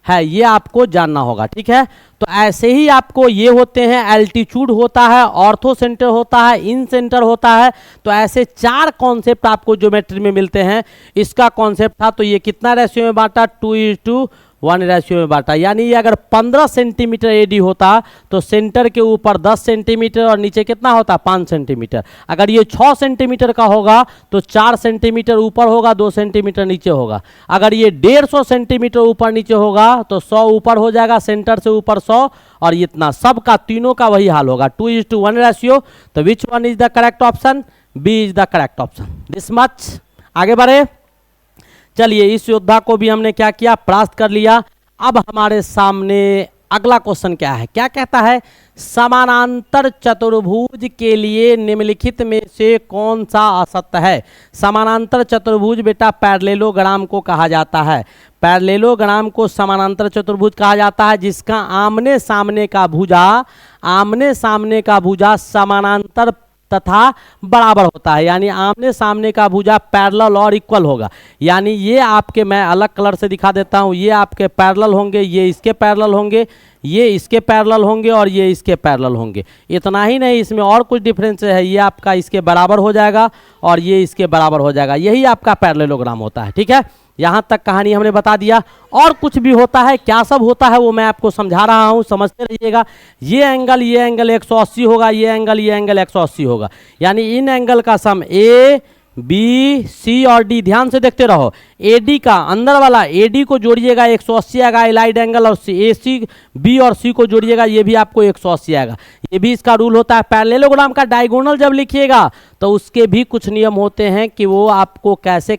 है। ये आपको जानना होगा। ठीक है, तो ऐसे ही आपको ये होते हैं, एल्टीट्यूड होता है, ऑर्थो सेंटर होता है, इन सेंटर होता है। तो ऐसे 4 कॉन्सेप्ट आपको ज्योमेट्री में मिलते हैं। इसका कॉन्सेप्ट था तो ये कितना रेशियो में बांटा, 2:1 रेशियो में बांटा। यानी ये अगर 15 सेंटीमीटर AD होता तो सेंटर के ऊपर 10 सेंटीमीटर और नीचे कितना होता, 5 सेंटीमीटर। अगर ये 6 सेंटीमीटर का होगा तो 4 सेंटीमीटर ऊपर होगा, 2 सेंटीमीटर नीचे होगा। अगर ये 150 सेंटीमीटर ऊपर नीचे होगा तो 100 ऊपर हो जाएगा, सेंटर से ऊपर 100, और इतना सबका तीनों का वही हाल होगा, 2:1 रेशियो। तो which one is the correct option, B is the correct option. This much. आगे बढ़े, चलिए इस योद्धा को भी हमने क्या किया, परास्त कर लिया। अब हमारे सामने अगला क्वेश्चन क्या है, क्या कहता है, समानांतर चतुर्भुज के लिए निम्नलिखित में से कौन सा असत्य है। समानांतर चतुर्भुज बेटा पैरेललोग्राम को कहा जाता है। पैरेललोग्राम को समानांतर चतुर्भुज कहा जाता है जिसका आमने सामने का भुजा समानांतर तथा बराबर होता है। यानी आमने सामने का भुजा पैरेलल और इक्वल होगा। यानी ये आपके, मैं अलग कलर से दिखा देता हूँ, ये आपके पैरेलल होंगे, ये इसके पैरेलल होंगे, ये इसके पैरेलल होंगे और ये इसके पैरेलल होंगे। इतना ही नहीं, इसमें और कुछ डिफरेंस है। ये आपका इसके बराबर हो जाएगा और ये इसके बराबर हो जाएगा। यही आपका पैरेललोग्राम होता है। ठीक है, यहाँ तक कहानी हमने बता दिया। और कुछ भी होता है, क्या सब होता है वो मैं आपको समझा रहा हूँ, समझते रहिएगा। ये एंगल 180 होगा, ये एंगल 180 होगा। यानी इन एंगल का सम ए बी सी और डी, ध्यान से देखते रहो। एडी का अंदर वाला एडी को जोड़िएगा 180 आएगा एलाइड एंगल, और ए सी बी और सी को जोड़िएगा ये भी आपको 180 आएगा। ये भी इसका रूल होता है। पैरेललोग्राम का डायगोनल जब लिखिएगा तो उसके भी कुछ नियम होते हैं कि वो आपको कैसे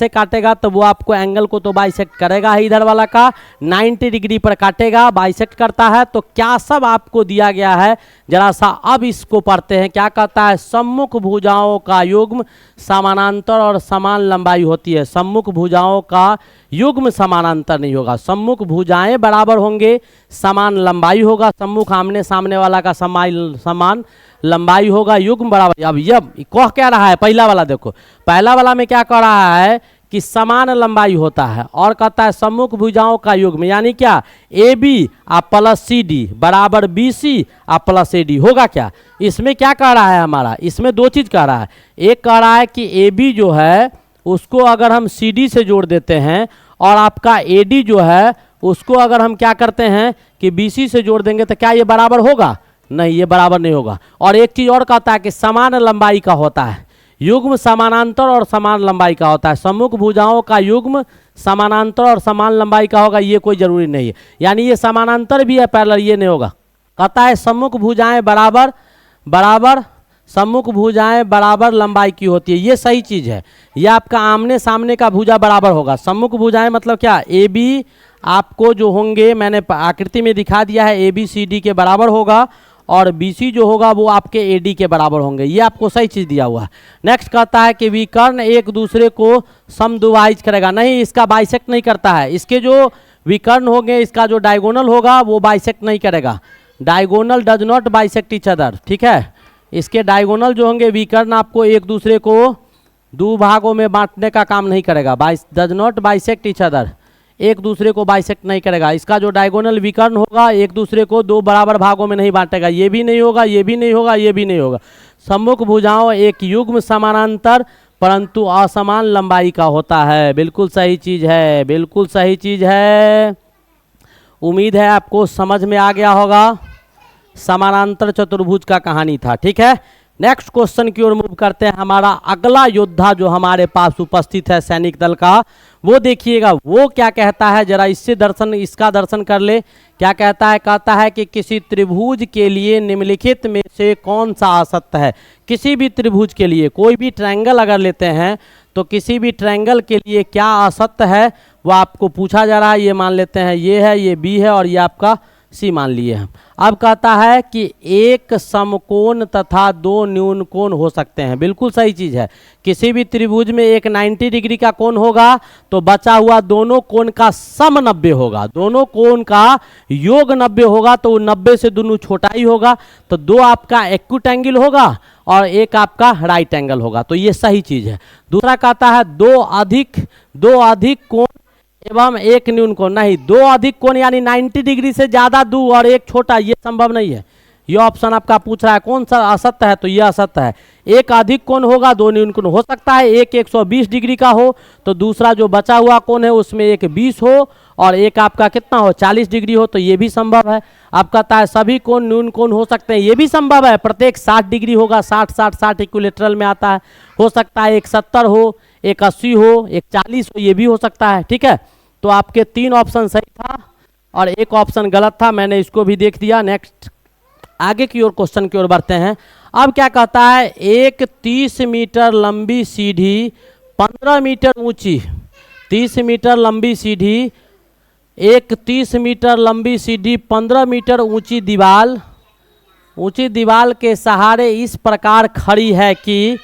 काटेगा, तो वो आपको एंगल को तो बाइसेक्ट करेगा ही, इधर वाला का 90 डिग्री पर काटेगा, बाइसेक्ट करता है। तो क्या सब आपको दिया गया है, जरा सा अब इसको पढ़ते हैं। क्या कहता है, सम्मुख भुजाओं का युग्म समानांतर और समान लंबाई होती है। सम्मुख भुजाओं का युग्म समानांतर नहीं होगा, सम्मुख भुजाएं बराबर होंगे, समान लंबाई होगा। सम्मुख आमने सामने वाला का समान लंबाई होगा, युग्म बराबर। अब ये कह क्या रहा है, पहला वाला देखो, पहला वाला में क्या कह रहा है कि समान लंबाई होता है, और कहता है सम्मुख भुजाओं का युग्म, यानी क्या, A B plus C D बराबर B C plus A D होगा। क्या इसमें क्या कह रहा है हमारा, इसमें दो चीज कह रहा है। एक कह रहा है कि ए बी जो है उसको अगर हम सी डी से जोड़ देते हैं, और आपका ए डी जो है उसको अगर हम क्या करते हैं कि बी सी से जोड़ देंगे, तो क्या ये बराबर होगा? नहीं, ये बराबर नहीं होगा। और एक चीज और कहता है कि समान लंबाई का होता है, युग्म समानांतर और समान लंबाई का होता है। सम्मुख भुजाओं का युग्म समानांतर और समान लंबाई का होगा, ये कोई जरूरी नहीं है। यानी ये समानांतर भी है, पैरेलल ये नहीं होगा। कहता है सम्मुख भुजाएं बराबर सम्मुख भुजाएं बराबर लंबाई की होती है, ये सही चीज है। ये आपका आमने सामने का भुजा बराबर होगा। सम्मुख भुजाएं मतलब क्या, ए बी आपको जो होंगे, मैंने आकृति में दिखा दिया है, ए बी सी डी के बराबर होगा, और बी सी जो होगा वो आपके ए डी के बराबर होंगे। ये आपको सही चीज़ दिया हुआ है। नेक्स्ट कहता है कि विकर्ण एक दूसरे को समद्विभाजित करेगा। नहीं, इसका बाइसेक्ट नहीं करता है। इसके जो विकर्ण होंगे, इसका जो डायगोनल होगा वो बाइसेक्ट नहीं करेगा। Diagonal does not bisect each other. ठीक है, इसके डायगोनल जो होंगे विकर्ण आपको एक दूसरे को दो भागों में बांटने का काम नहीं करेगा। Does not bisect each other, एक दूसरे को बाइसेक्ट नहीं करेगा। इसका जो डायगोनल विकर्ण होगा एक दूसरे को दो बराबर भागों में नहीं बांटेगा। ये भी नहीं होगा, ये भी नहीं होगा, ये भी नहीं होगा। सम्मुख भुजाओं एक युग्म समानांतर परंतु असमान लंबाई का होता है। बिल्कुल सही चीज है, बिल्कुल सही चीज है। उम्मीद है आपको समझ में आ गया होगा। समानांतर चतुर्भुज का कहानी था। ठीक है, नेक्स्ट क्वेश्चन की ओर मूव करते हैं। हमारा अगला योद्धा जो हमारे पास उपस्थित है सैनिक दल का, वो देखिएगा वो क्या कहता है, जरा इसका दर्शन कर ले। क्या कहता है, कहता है कि किसी त्रिभुज के लिए निम्नलिखित में से कौन सा असत्य है। किसी भी त्रिभुज के लिए, कोई भी ट्रायंगल अगर लेते हैं तो किसी भी ट्रायंगल के लिए क्या असत्य है वो आपको पूछा जा रहा है। ये मान लेते हैं ये है, ये बी है और ये आपका सी मान लिए हम। अब कहता है कि एक समकोण तथा दो न्यून कोण हो सकते हैं। बिल्कुल सही चीज है। किसी भी त्रिभुज में एक 90 डिग्री का कोण होगा तो बचा हुआ दोनों कोण का सम 90 होगा, दोनों कोण का योग 90 होगा, तो 90 से दोनों छोटा ही होगा। तो दो आपका एक्यूट एंगल होगा और एक आपका राइट एंगल होगा, तो ये सही चीज है। दूसरा कहता है दो अधिक कोण एवं एक न्यून कोण। नहीं, दो अधिक कोण यानी 90 डिग्री से ज्यादा दो और एक छोटा, ये संभव नहीं है। ये ऑप्शन आपका पूछ रहा है कौन सा असत्य है, तो ये असत्य है। एक अधिक कोण होगा, दो न्यून कोण हो सकता है। एक 120 डिग्री का हो तो दूसरा जो बचा हुआ कोण है उसमें एक 20 हो और एक आपका कितना हो, 40 डिग्री हो, तो ये भी संभव है। अब कहता है सभी कोण न्यून कोण हो सकते हैं, ये भी संभव है। प्रत्येक 60 डिग्री होगा, 60 इक्विलेटरल में आता है। हो सकता है एक 70 हो, एक 80 हो, एक 40 हो, ये भी हो सकता है। ठीक है, तो आपके 3 ऑप्शन सही था और एक ऑप्शन गलत था, मैंने इसको भी देख दिया। नेक्स्ट आगे की ओर क्वेश्चन की ओर बढ़ते हैं। अब क्या कहता है, एक 30 मीटर लंबी सीढ़ी 15 मीटर ऊंची, 30 मीटर लंबी सीढ़ी, एक 30 मीटर लंबी सीढ़ी 15 मीटर ऊंची दीवाल के सहारे इस प्रकार खड़ी है कि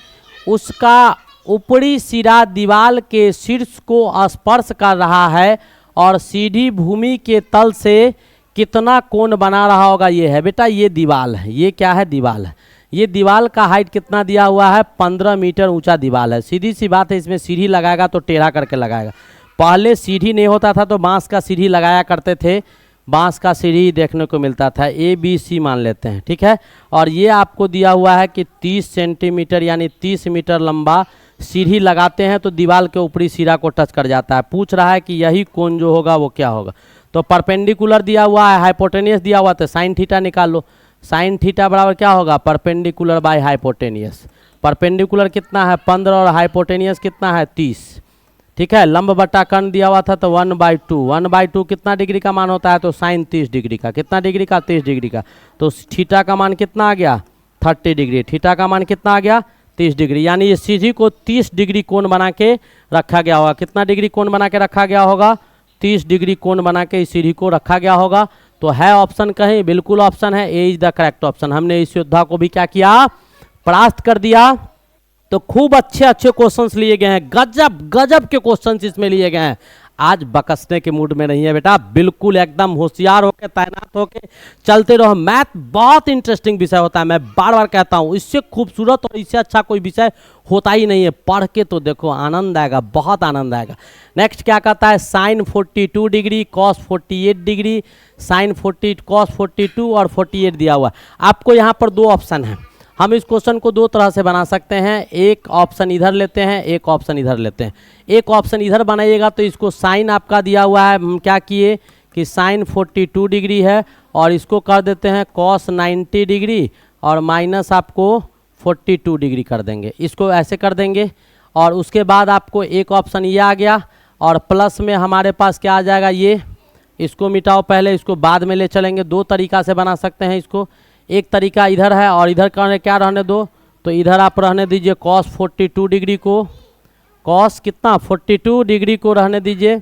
उसका ऊपरी सिरा दीवार के शीर्ष को स्पर्श कर रहा है और सीधी भूमि के तल से कितना कोण बना रहा होगा, ये है बेटा, ये दीवार है। ये क्या है? दीवार है। ये दीवार का हाइट कितना दिया हुआ है? 15 मीटर ऊंचा दीवार है। सीधी सी बात है, इसमें सीढ़ी लगाएगा तो टेढ़ा करके लगाएगा। पहले सीढ़ी नहीं होता था तो बांस का सीढ़ी लगाया करते थे, बांस का सीढ़ी देखने को मिलता था। ABC मान लेते हैं, ठीक है। और ये आपको दिया हुआ है कि 30 सेंटीमीटर यानी 30 मीटर लंबा सीढ़ी लगाते हैं तो दीवार के ऊपरी सिरा को टच कर जाता है। पूछ रहा है कि यही कोण जो होगा वो क्या होगा। तो परपेंडिकुलर दिया हुआ है, हाइपोटेनियस दिया हुआ, तो साइन थीटा निकाल लो। साइन थीटा बराबर क्या होगा? Perpendicular by hypotenuse. परपेंडिकुलर कितना है? 15 और हाइपोटेनियस कितना है? 30, ठीक है। लंब बटा कर्ण दिया हुआ था तो 1/2। 1/2 कितना डिग्री का मान होता है? तो साइन 30 डिग्री का। कितना डिग्री का? 30 डिग्री का। तो थीटा का मान कितना आ गया? 30 डिग्री। थीटा का मान कितना आ गया? 30 डिग्री। यानी ये सीधी को 30 डिग्री कोण बना के रखा गया होगा। कितना डिग्री कोण बना के रखा गया होगा? 30 डिग्री कोण बना के इस सीढ़ी को रखा गया होगा। तो है ऑप्शन कहीं? बिल्कुल ऑप्शन है, ए इज द करेक्ट ऑप्शन। हमने इस योद्धा को भी क्या किया? परास्त कर दिया। तो खूब अच्छे अच्छे क्वेश्चंस लिए गए हैं, गजब गजब के क्वेश्चंस इसमें लिए गए हैं। आज बकसने के मूड में नहीं है बेटा, बिल्कुल एकदम होशियार होकर तैनात होकर चलते रहो। मैथ बहुत इंटरेस्टिंग विषय होता है, मैं बार बार कहता हूँ। इससे खूबसूरत और इससे अच्छा कोई विषय होता ही नहीं है। पढ़ के तो देखो, आनंद आएगा, बहुत आनंद आएगा। नेक्स्ट क्या कहता है? Sine 42 degree, cos 48 degree, sine 40 cos 42 और 48 दिया हुआ। आपको यहाँ पर दो ऑप्शन है। हम इस क्वेश्चन को दो तरह से बना सकते हैं। एक ऑप्शन इधर लेते हैं, एक ऑप्शन इधर लेते हैं। एक ऑप्शन इधर बनाइएगा तो इसको साइन आपका दिया हुआ है, हम क्या किए कि साइन 42 डिग्री है और इसको कर देते हैं कॉस 90 डिग्री और माइनस आपको 42 डिग्री कर देंगे। इसको ऐसे कर देंगे और उसके बाद आपको एक ऑप्शन ये आ गया और प्लस में हमारे पास क्या आ जाएगा? ये, इसको मिटाओ पहले, इसको बाद में ले चलेंगे। दो तरीका से बना सकते हैं इसको। एक तरीका इधर है और इधर क्या रहने दो? तो इधर आप रहने दीजिए कॉस 42 डिग्री को, कॉस कितना? 42 डिग्री को रहने दीजिए।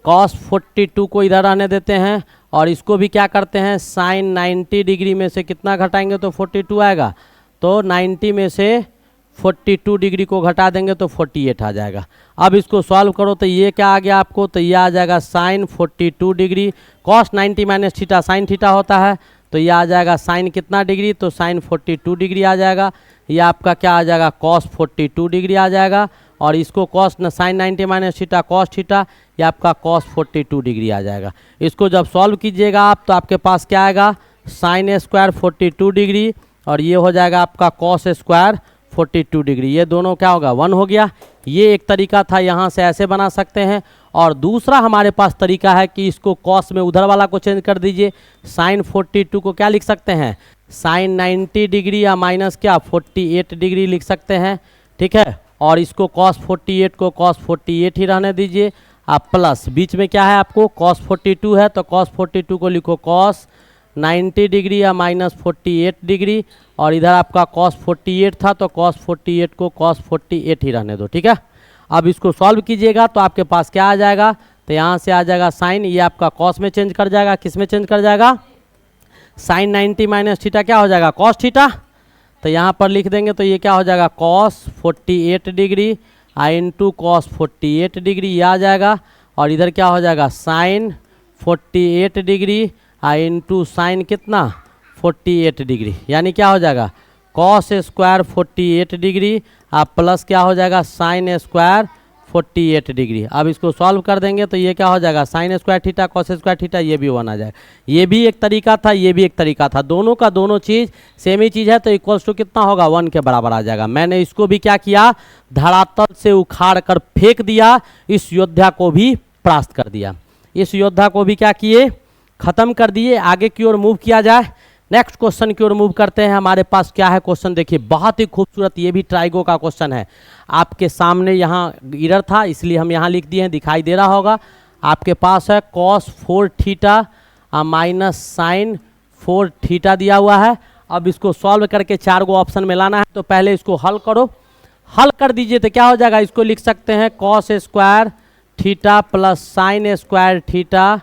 कॉस 42 को इधर रहने देते हैं और इसको भी क्या करते हैं? साइन 90 डिग्री में से कितना घटाएंगे तो 42 आएगा। तो 90 में से 42 डिग्री को घटा देंगे तो 48 आ जाएगा। अब इसको सॉल्व करो तो ये क्या आ गया आपको? तो ये आ जाएगा sine 42 degree, cos 90 minus theta sine theta होता है, तो ये आ जाएगा साइन कितना डिग्री? तो साइन 42 डिग्री आ जाएगा। ये आपका क्या आ जाएगा? कॉस 42 डिग्री आ जाएगा। और इसको cos sine 90 minus theta cos theta, ये आपका कॉस 42 डिग्री आ जाएगा। इसको जब सॉल्व कीजिएगा आप तो आपके पास क्या आएगा? साइन स्क्वायर 42 डिग्री और ये हो जाएगा आपका कॉस स्क्वायर 42 डिग्री। ये दोनों क्या होगा? 1 हो गया। ये एक तरीका था, यहाँ से ऐसे बना सकते हैं। और दूसरा हमारे पास तरीका है कि इसको कॉस में उधर वाला को चेंज कर दीजिए। साइन 42 को क्या लिख सकते हैं? साइन 90 डिग्री या माइनस क्या 48 डिग्री लिख सकते हैं, ठीक है। और इसको कॉस 48 को कॉस 48 ही रहने दीजिए। आप प्लस बीच में क्या है आपको? कॉस 42 है तो कॉस 42 को लिखो कॉस 90 डिग्री या माइनस 48 डिग्री। और इधर आपका कॉस 48 था तो कॉस 48 को कॉस 48 ही रहने दो, ठीक है। अब इसको सॉल्व कीजिएगा तो आपके पास क्या आ जाएगा? तो यहाँ से आ जाएगा साइन, ये आपका कॉस में चेंज कर जाएगा। किस में चेंज कर जाएगा? साइन 90 माइनस थीटा क्या हो जाएगा? Cos theta. तो यहाँ पर लिख देंगे तो ये क्या हो जाएगा? Cos 48 degree into cos 48 degree, ये आ जाएगा। और इधर क्या हो जाएगा? साइन 48 डिग्री इंटू साइन कितना? 48 डिग्री, यानी क्या हो जाएगा? कॉस स्क्वायर 48 डिग्री आप प्लस क्या हो जाएगा? Sine square 48 degree. अब इसको सॉल्व कर देंगे तो ये क्या हो जाएगा? Sign square theta cos square theta, ये भी 1 आ जाएगा। ये भी एक तरीका था, ये भी एक तरीका था। दोनों का दोनों चीज़ सेम ही चीज़ है तो इक्वल्स टू कितना होगा? 1 के बराबर आ जाएगा। मैंने इसको भी क्या किया? धरातल से उखाड़ कर फेंक दिया। इस योद्धा को भी परास्त कर दिया। इस योद्धा को भी क्या किए? खत्म कर दिए। आगे की ओर मूव किया जाए। नेक्स्ट क्वेश्चन की ओर मूव करते हैं। हमारे पास क्या है क्वेश्चन? देखिए बहुत ही खूबसूरत, ये भी ट्राइगो का क्वेश्चन है। आपके सामने यहाँ इरर था इसलिए हम यहाँ लिख दिए हैं, दिखाई दे रहा होगा। आपके पास है cos 4 theta minus sine 4 theta दिया हुआ है। अब इसको सॉल्व करके 4 गो ऑप्शन में लाना है तो पहले इसको हल करो। हल कर दीजिए तो क्या हो जाएगा? इसको लिख सकते हैं cos square theta plus sine square theta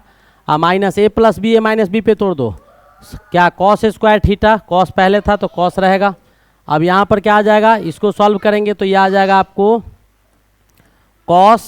minus A plus B, A minus B पे तोड़ दो। क्या कॉस स्क्वायर थीटा, कॉस पहले था तो कॉस रहेगा, अब यहाँ पर क्या आ जाएगा, इसको सॉल्व करेंगे तो ये आ जाएगा आपको cos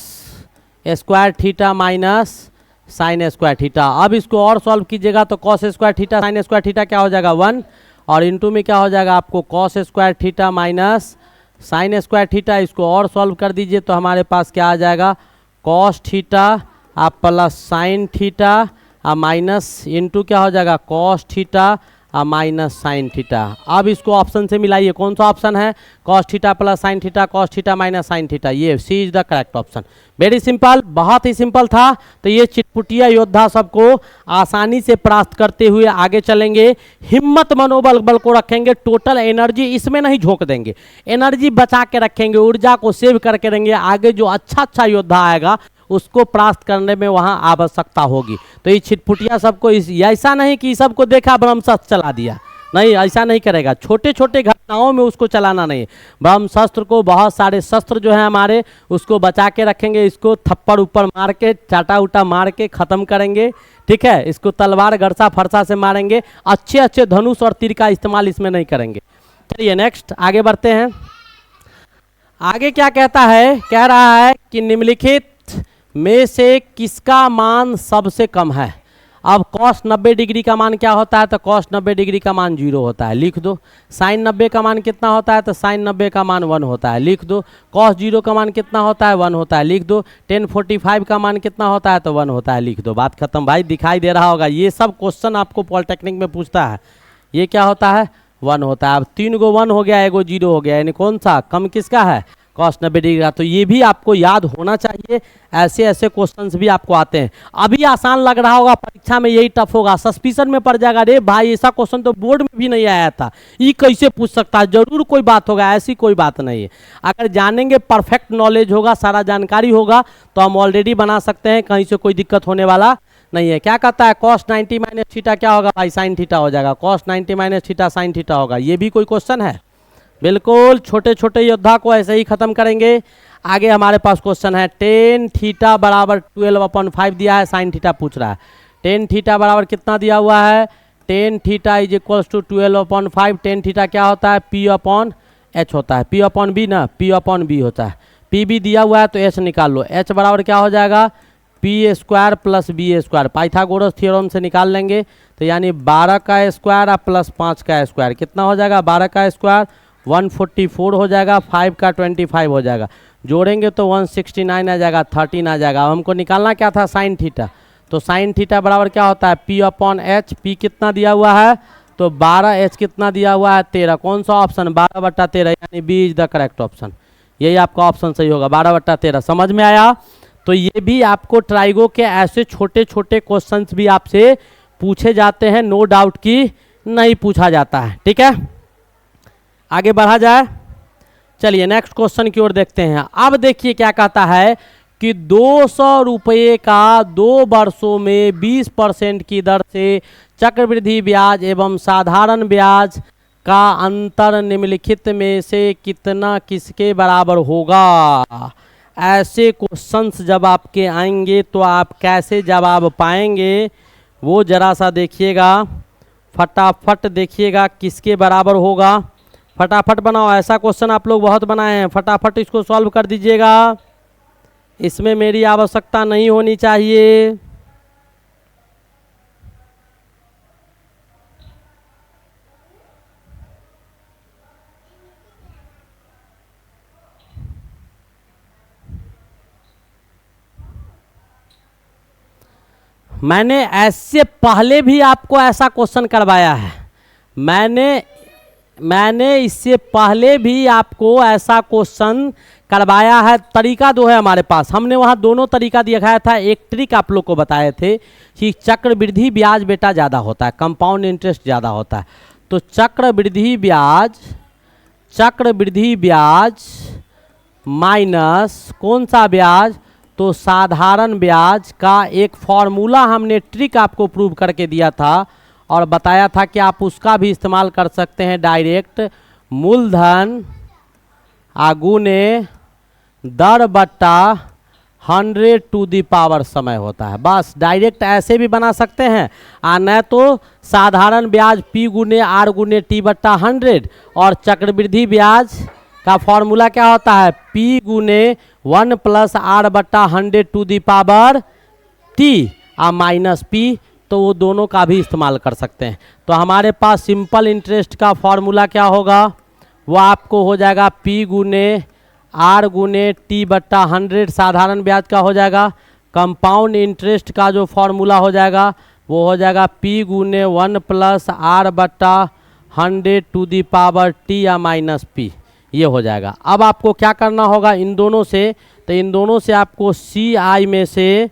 square theta minus sign square theta. अब इसको और सॉल्व कीजिएगा तो cos square theta sine square theta क्या हो जाएगा 1, और इनटू में क्या हो जाएगा आपको cos square theta minus sign square theta. इसको और सॉल्व कर दीजिए तो हमारे पास क्या आ जाएगा कॉस थीटा आप plus sine theta minus into क्या हो जाएगा cos theta minus sine theta. अब इसको ऑप्शन से मिलाइए, कौन सा ऑप्शन है, cos theta plus sine theta, cos theta minus sine theta, ये C is the correct option. Very simple, बहुत ही सिंपल था। तो ये चिटपुटिया योद्धा सबको आसानी से परास्त करते हुए आगे चलेंगे। हिम्मत मनोबल बल को रखेंगे, टोटल एनर्जी इसमें नहीं झोंक देंगे, एनर्जी बचा के रखेंगे, ऊर्जा को सेव करके रहेंगे। आगे जो अच्छा योद्धा आएगा उसको परास्त करने में वहाँ आवश्यकता होगी। तो ये छिटपुटिया सबको ऐसा नहीं कि सबको देखा ब्रह्मशस्त्र चला दिया, नहीं, ऐसा नहीं करेगा। छोटे छोटे घटनाओं में उसको चलाना नहीं। ब्रह्मशस्त्र को बहुत सारे शस्त्र जो है हमारे उसको बचा के रखेंगे। इसको थप्पड़ ऊपर मार के चाटा उटा मार के ख़त्म करेंगे, ठीक है। इसको तलवार गरसा फरसा से मारेंगे, अच्छे अच्छे धनुष और तीर का इस्तेमाल इसमें नहीं करेंगे। चलिए नेक्स्ट आगे बढ़ते हैं। आगे क्या कहता है, कह रहा है कि निम्नलिखित में से किसका मान सबसे कम है। अब कॉस 90 डिग्री का मान क्या होता है, तो कॉस 90 डिग्री का मान 0 होता है, लिख दो। साइन 90 का मान कितना होता है, तो साइन 90 का मान 1 होता है, लिख दो। कॉस 0 का मान कितना होता है, 1 होता है, लिख दो। tan 45 का मान कितना होता है, तो 1 होता है, लिख दो। बात खत्म भाई, दिखाई दे रहा होगा। ये सब क्वेश्चन आपको पॉलिटेक्निक में पूछता है। ये क्या होता है, 1 होता है। अब 3 गो 1 हो गया, 1 गो 0 हो गया, यानी कौन सा कम किसका है, कॉस 90 डिग्री का। तो ये भी आपको याद होना चाहिए। ऐसे ऐसे क्वेश्चंस भी आपको आते हैं। अभी आसान लग रहा होगा, परीक्षा में यही टफ होगा, सस्पिशन में पड़ जाएगा, रे भाई ऐसा क्वेश्चन तो बोर्ड में भी नहीं आया था, ये कैसे पूछ सकता है। जरूर कोई बात होगा, ऐसी कोई बात नहीं है। अगर जानेंगे, परफेक्ट नॉलेज होगा, सारा जानकारी होगा, तो हम ऑलरेडी बना सकते हैं, कहीं से कोई दिक्कत होने वाला नहीं है। क्या कहता है, कॉस 90 माइनस थीटा क्या होगा भाई, साइन थीटा हो जाएगा। Cos 90 minus theta sine theta होगा। ये भी कोई क्वेश्चन है, बिल्कुल। छोटे छोटे योद्धा को ऐसे ही खत्म करेंगे। आगे हमारे पास क्वेश्चन है, टेन थीटा बराबर 12/5 दिया है, साइन थीटा पूछ रहा है। टेन थीटा बराबर कितना दिया हुआ है, tan theta is equals to 12/5। Tan theta क्या होता है, P/H होता है, P/B ना, P/B होता है। P भी दिया हुआ है तो H निकाल लो। H बराबर क्या हो जाएगा, P² plus B²। Pythagoras theorem से निकाल लेंगे तो यानी 12 का स्क्वायर और प्लस 5 का स्क्वायर कितना हो जाएगा, 12 का स्क्वायर 144 हो जाएगा, 5 का 25 हो जाएगा, जोड़ेंगे तो 169 आ जाएगा, 13 आ जाएगा। हमको निकालना क्या था, साइन थीटा। तो साइन थीटा बराबर क्या होता है, P/H। P कितना दिया हुआ है, तो 12, H कितना दिया हुआ है 13। कौन सा ऑप्शन, 12/13, यानी B is the correct option. यही आपका ऑप्शन सही होगा, 12/13। समझ में आया। तो ये भी आपको ट्राइगो के ऐसे छोटे छोटे क्वेश्चंस भी आपसे पूछे जाते हैं, नो डाउट कि नहीं पूछा जाता है, ठीक है। आगे बढ़ा जाए, चलिए नेक्स्ट क्वेश्चन की ओर देखते हैं। अब देखिए क्या कहता है कि 200 रुपये का 2 वर्षों में 20% की दर से चक्रवृद्धि ब्याज एवं साधारण ब्याज का अंतर निम्नलिखित में से कितना किसके बराबर होगा। ऐसे क्वेश्चंस जब आपके आएंगे तो आप कैसे जवाब पाएंगे, वो जरा सा देखिएगा, फटाफट देखिएगा किसके बराबर होगा। फटाफट बनाओ, ऐसा क्वेश्चन आप लोग बहुत बनाए हैं, फटाफट इसको सॉल्व कर दीजिएगा। इसमें मेरी आवश्यकता नहीं होनी चाहिए। मैंने ऐसे पहले भी आपको ऐसा क्वेश्चन करवाया है, मैंने इससे पहले भी आपको ऐसा क्वेश्चन करवाया है। तरीका दो है हमारे पास, हमने वहाँ दोनों तरीका दिखाया था। एक ट्रिक आप लोग को बताए थे कि चक्रवृद्धि ब्याज बेटा ज़्यादा होता है, कंपाउंड इंटरेस्ट ज़्यादा होता है। तो चक्रवृद्धि ब्याज माइनस कौन सा ब्याज, तो साधारण ब्याज का एक फॉर्मूला हमने ट्रिक आपको प्रूव करके दिया था और बताया था कि आप उसका भी इस्तेमाल कर सकते हैं। डायरेक्ट मूलधन आगुने दर बट्टा 100 टू दी पावर समय होता है। बस डायरेक्ट ऐसे भी बना सकते हैं, और न तो साधारण ब्याज P गुने R गुने T बट्टा 100, और चक्रवृद्धि ब्याज का फॉर्मूला क्या होता है, P गुने 1 प्लस R बट्टा 100 टू दी पावर T और माइनस P, तो वो दोनों का भी इस्तेमाल कर सकते हैं। तो हमारे पास सिंपल इंटरेस्ट का फॉर्मूला क्या होगा, वो आपको हो जाएगा P गुने R गुने T बट्टा 100 साधारण ब्याज का हो जाएगा। कंपाउंड इंटरेस्ट का जो फॉर्मूला हो जाएगा वो हो जाएगा P गुने 1 प्लस R बट्टा 100 टू दी पावर T या माइनस P, ये हो जाएगा। अब आपको क्या करना होगा इन दोनों से, तो इन दोनों से आपको CI में से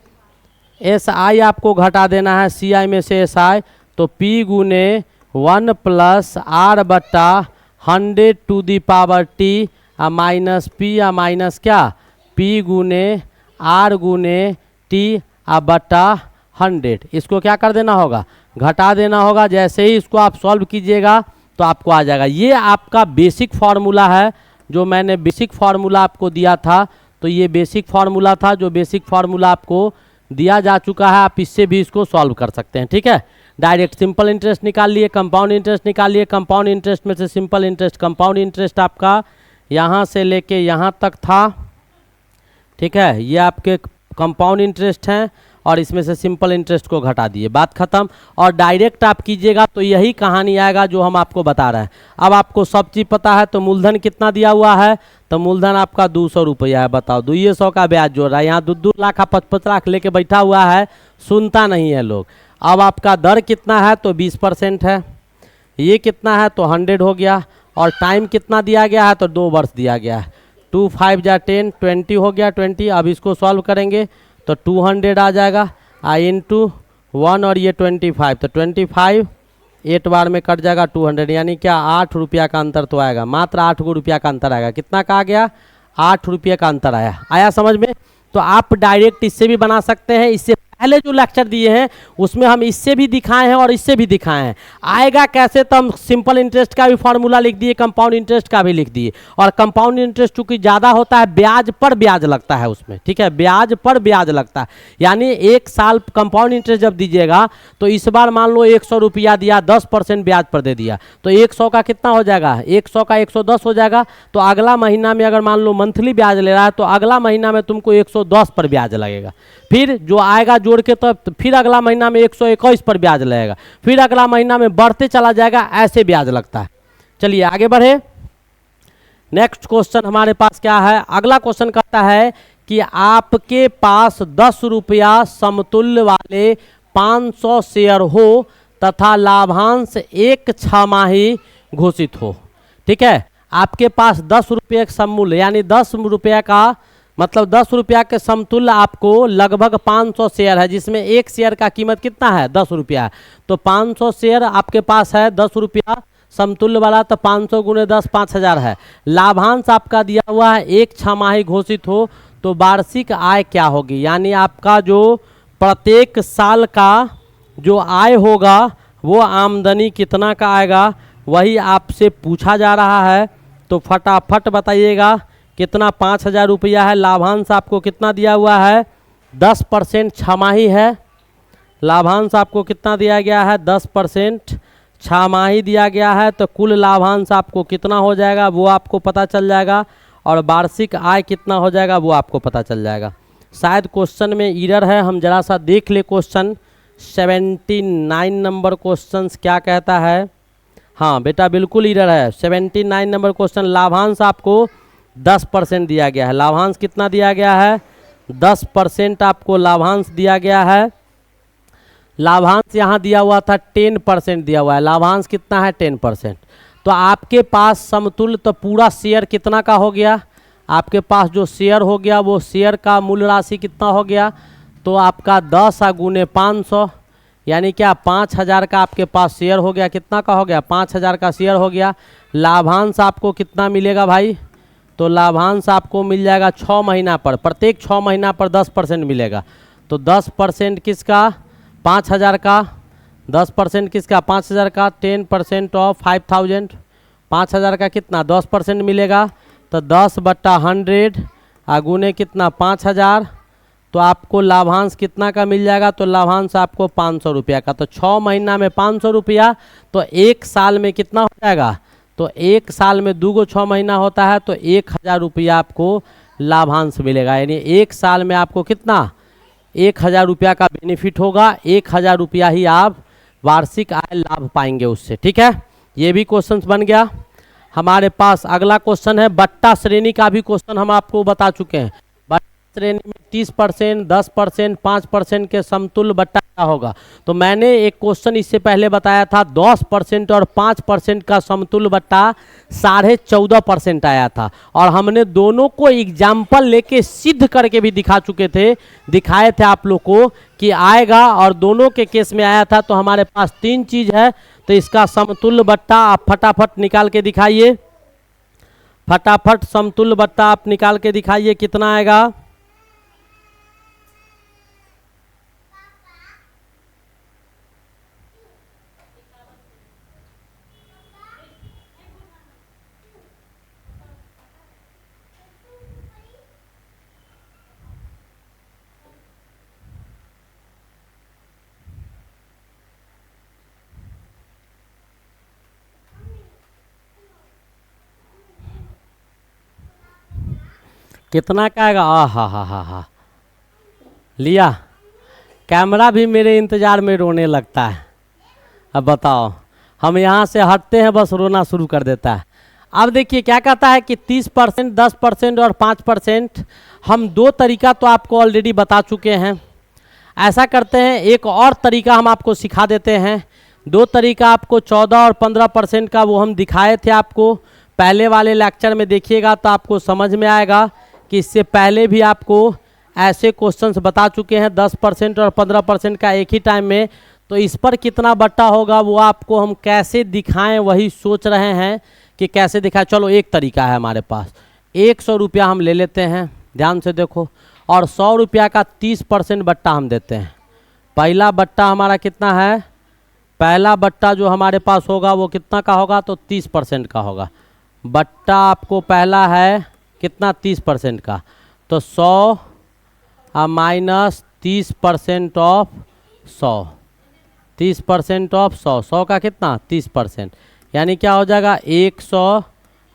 SI आपको घटा देना है, CI में से SI, तो P गुने 1 प्लस R बट्टा 100 टू दी पावर T और माइनस P या माइनस क्या, P गुने R गुने T और बट्टा 100। इसको क्या कर देना होगा, घटा देना होगा। जैसे ही इसको आप सॉल्व कीजिएगा तो आपको आ जाएगा। ये आपका बेसिक फार्मूला है, जो मैंने बेसिक फार्मूला आपको दिया था। तो ये बेसिक फार्मूला था, जो बेसिक फार्मूला आपको दिया जा चुका है। आप इससे भी इसको सॉल्व कर सकते हैं, ठीक है। डायरेक्ट सिंपल इंटरेस्ट निकाल लिए, कंपाउंड इंटरेस्ट निकाल लिए। कंपाउंड इंटरेस्ट में से सिंपल इंटरेस्ट, कंपाउंड इंटरेस्ट आपका यहाँ से लेके यहाँ तक था, ठीक है। ये आपके कंपाउंड इंटरेस्ट हैं, और इसमें से सिंपल इंटरेस्ट को घटा दिए, बात खत्म। और डायरेक्ट आप कीजिएगा तो यही कहानी आएगा जो हम आपको बता रहे हैं। अब आपको सब चीज़ पता है, तो मूलधन कितना दिया हुआ है, तो मूलधन आपका 200 रुपया है। बताओ 200 का ब्याज जोड़ रहा है, यहाँ 2 लाख 55 लाख लेके बैठा हुआ है, सुनता नहीं है लोग। अब आपका दर कितना है, तो 20% है। ये कितना है, तो 100 हो गया। और टाइम कितना दिया गया है, तो 2 वर्ष दिया गया है। 2 5 जा 10, 20 हो गया 20। अब इसको सॉल्व करेंगे तो 200 आ जाएगा, इंटू 1 और ये 25, तो 25 8 बार में कट जाएगा 200, यानी क्या 8 रुपया का अंतर तो आएगा, मात्र 8 रुपया का अंतर आएगा। कितना का आ गया, 8 रुपये का अंतर आया समझ में। तो आप डायरेक्ट इससे भी बना सकते हैं। इससे पहले जो लेक्चर दिए हैं उसमें हम इससे भी दिखाए हैं और इससे भी दिखाए हैं। आएगा कैसे, तो हम सिंपल इंटरेस्ट का भी फार्मूला लिख दिए, कंपाउंड इंटरेस्ट का भी लिख दिए। और कंपाउंड इंटरेस्ट चूंकि ज़्यादा होता है, ब्याज पर ब्याज लगता है उसमें, ठीक है, ब्याज पर ब्याज लगता है। यानी 1 साल कंपाउंड इंटरेस्ट जब दीजिएगा, तो इस बार मान लो 100 रुपया दिया, 10% ब्याज पर दे दिया, तो 100 का कितना हो जाएगा, 100 का 110 हो जाएगा। तो अगला महीना में अगर मान लो मंथली ब्याज ले रहा है, तो अगला महीना में तुमको 110 पर ब्याज लगेगा। फिर जो आएगा जोड़ के, तो फिर अगला महीना में 121 पर ब्याज लगेगा, फिर अगला महीना में बढ़ते चला जाएगा, ऐसे ब्याज लगता है। चलिए आगे बढ़े। नेक्स्ट क्वेश्चन हमारे पास क्या है, अगला क्वेश्चन कहता है कि आपके पास 10 रुपया समतुल्य वाले 500 शेयर हो तथा लाभांश 1 छमाही घोषित हो, ठीक है। आपके पास 10 रुपये सममूल्य, यानी 10 रुपये का मतलब 10 रुपया के समतुल्य आपको लगभग 500 शेयर है, जिसमें एक शेयर का कीमत कितना है, 10 रुपया। तो 500 शेयर आपके पास है, 10 रुपया समतुल्य वाला, तो 500 गुने 10 5000 है। लाभांश आपका दिया हुआ है 1 छमाही घोषित हो, तो वार्षिक आय क्या होगी, यानी आपका जो प्रत्येक साल का जो आय होगा वो आमदनी कितना का आएगा, वही आपसे पूछा जा रहा है। तो फटाफट बताइएगा कितना, 5000 रुपया है। लाभांश आपको कितना दिया हुआ है, 10% छमाही है। लाभांश आपको कितना दिया गया है, 10% छमाही दिया गया है। तो कुल लाभांश आपको कितना हो जाएगा वो आपको पता चल जाएगा, और वार्षिक आय कितना हो जाएगा वो आपको पता चल जाएगा। शायद क्वेश्चन में एरर है, हम जरा सा देख ले। क्वेश्चन 79 नंबर क्वेश्चन क्या कहता है। हाँ बेटा बिल्कुल एरर है, 79 नंबर क्वेश्चन। लाभांश आपको 10% दिया गया है। लाभांश कितना दिया गया है, 10% आपको लाभांश दिया गया है। लाभांश यहाँ दिया हुआ था 10% दिया हुआ है, लाभांश कितना है 10%। तो आपके पास समतुल्य, तो पूरा शेयर कितना का हो गया, आपके पास जो शेयर हो गया वो शेयर का मूल राशि कितना हो गया, तो आपका 10 गुने 500, यानी क्या 5000 का आपके पास शेयर हो गया। कितना का हो गया, 5000 का शेयर हो गया। लाभांश आपको कितना मिलेगा भाई, तो लाभांश आपको मिल जाएगा 6 महीना पर, प्रत्येक 6 महीना पर 10% मिलेगा। तो 10% किसका, 5000 का, 10% किसका, 5000 का, 10% ऑफ 5000, 5000 का कितना 10% मिलेगा। तो 10/100 गुने कितना 5000, तो आपको लाभांश कितना का मिल जाएगा, तो लाभांश आपको 500 रुपया का। तो 6 महीना में 500 रुपया, तो 1 साल में कितना हो जाएगा, तो 1 साल में 2 गो 6 महीना होता है, तो 1000 रुपया आपको लाभांश मिलेगा। यानी 1 साल में आपको कितना, 1000 रुपया का बेनिफिट होगा। 1000 रुपया ही आप वार्षिक आय लाभ पाएंगे उससे। ठीक है, ये भी क्वेश्चन बन गया। हमारे पास अगला क्वेश्चन है बट्टा श्रेणी का भी क्वेश्चन हम आपको बता चुके हैं। बट्टा श्रेणी में 30%, 10%, 5% के समतुल्य बट्टा क्या होगा। तो मैंने एक क्वेश्चन इससे पहले बताया था 10% और 5% का समतुल्य बट्टा 14.5% आया था, और हमने दोनों को एग्जाम्पल लेके सिद्ध करके भी दिखाए थे आप लोग को कि आएगा, और दोनों के केस में आया था। तो हमारे पास 3 चीज है, तो इसका समतुल्य बट्टा आप फटाफट निकाल के दिखाइए। फटाफट समतुल्य बट्टा आप निकाल के दिखाइए, कितना आएगा। कितना का आएगा, हा लिया। कैमरा भी मेरे इंतजार में रोने लगता है। अब बताओ, हम यहाँ से हटते हैं बस रोना शुरू कर देता है। अब देखिए क्या कहता है कि 30%, 10% और 5%। हम 2 तरीका तो आपको ऑलरेडी बता चुके हैं। ऐसा करते हैं, एक और तरीका हम आपको सिखा देते हैं। 2 तरीका आपको 14 और 15% का वो हम दिखाए थे आपको पहले वाले लेक्चर में। देखिएगा तो आपको समझ में आएगा कि इससे पहले भी आपको ऐसे क्वेश्चंस बता चुके हैं 10% और 15% का एक ही टाइम में। तो इस पर कितना बट्टा होगा वो आपको हम कैसे दिखाएं वही सोच रहे हैं कि कैसे दिखाएं। चलो एक तरीका है हमारे पास, 100 रुपया हम ले लेते हैं, ध्यान से देखो, और 100 रुपया का 30% बट्टा हम देते हैं। पहला बट्टा हमारा कितना है, पहला बट्टा जो हमारे पास होगा वो कितना का होगा, तो 30% का होगा। बट्टा आपको पहला है कितना, 30% का। तो 100 माइनस 30% ऑफ 100, 30% ऑफ 100, 100 का कितना 30%, यानी क्या हो जाएगा 100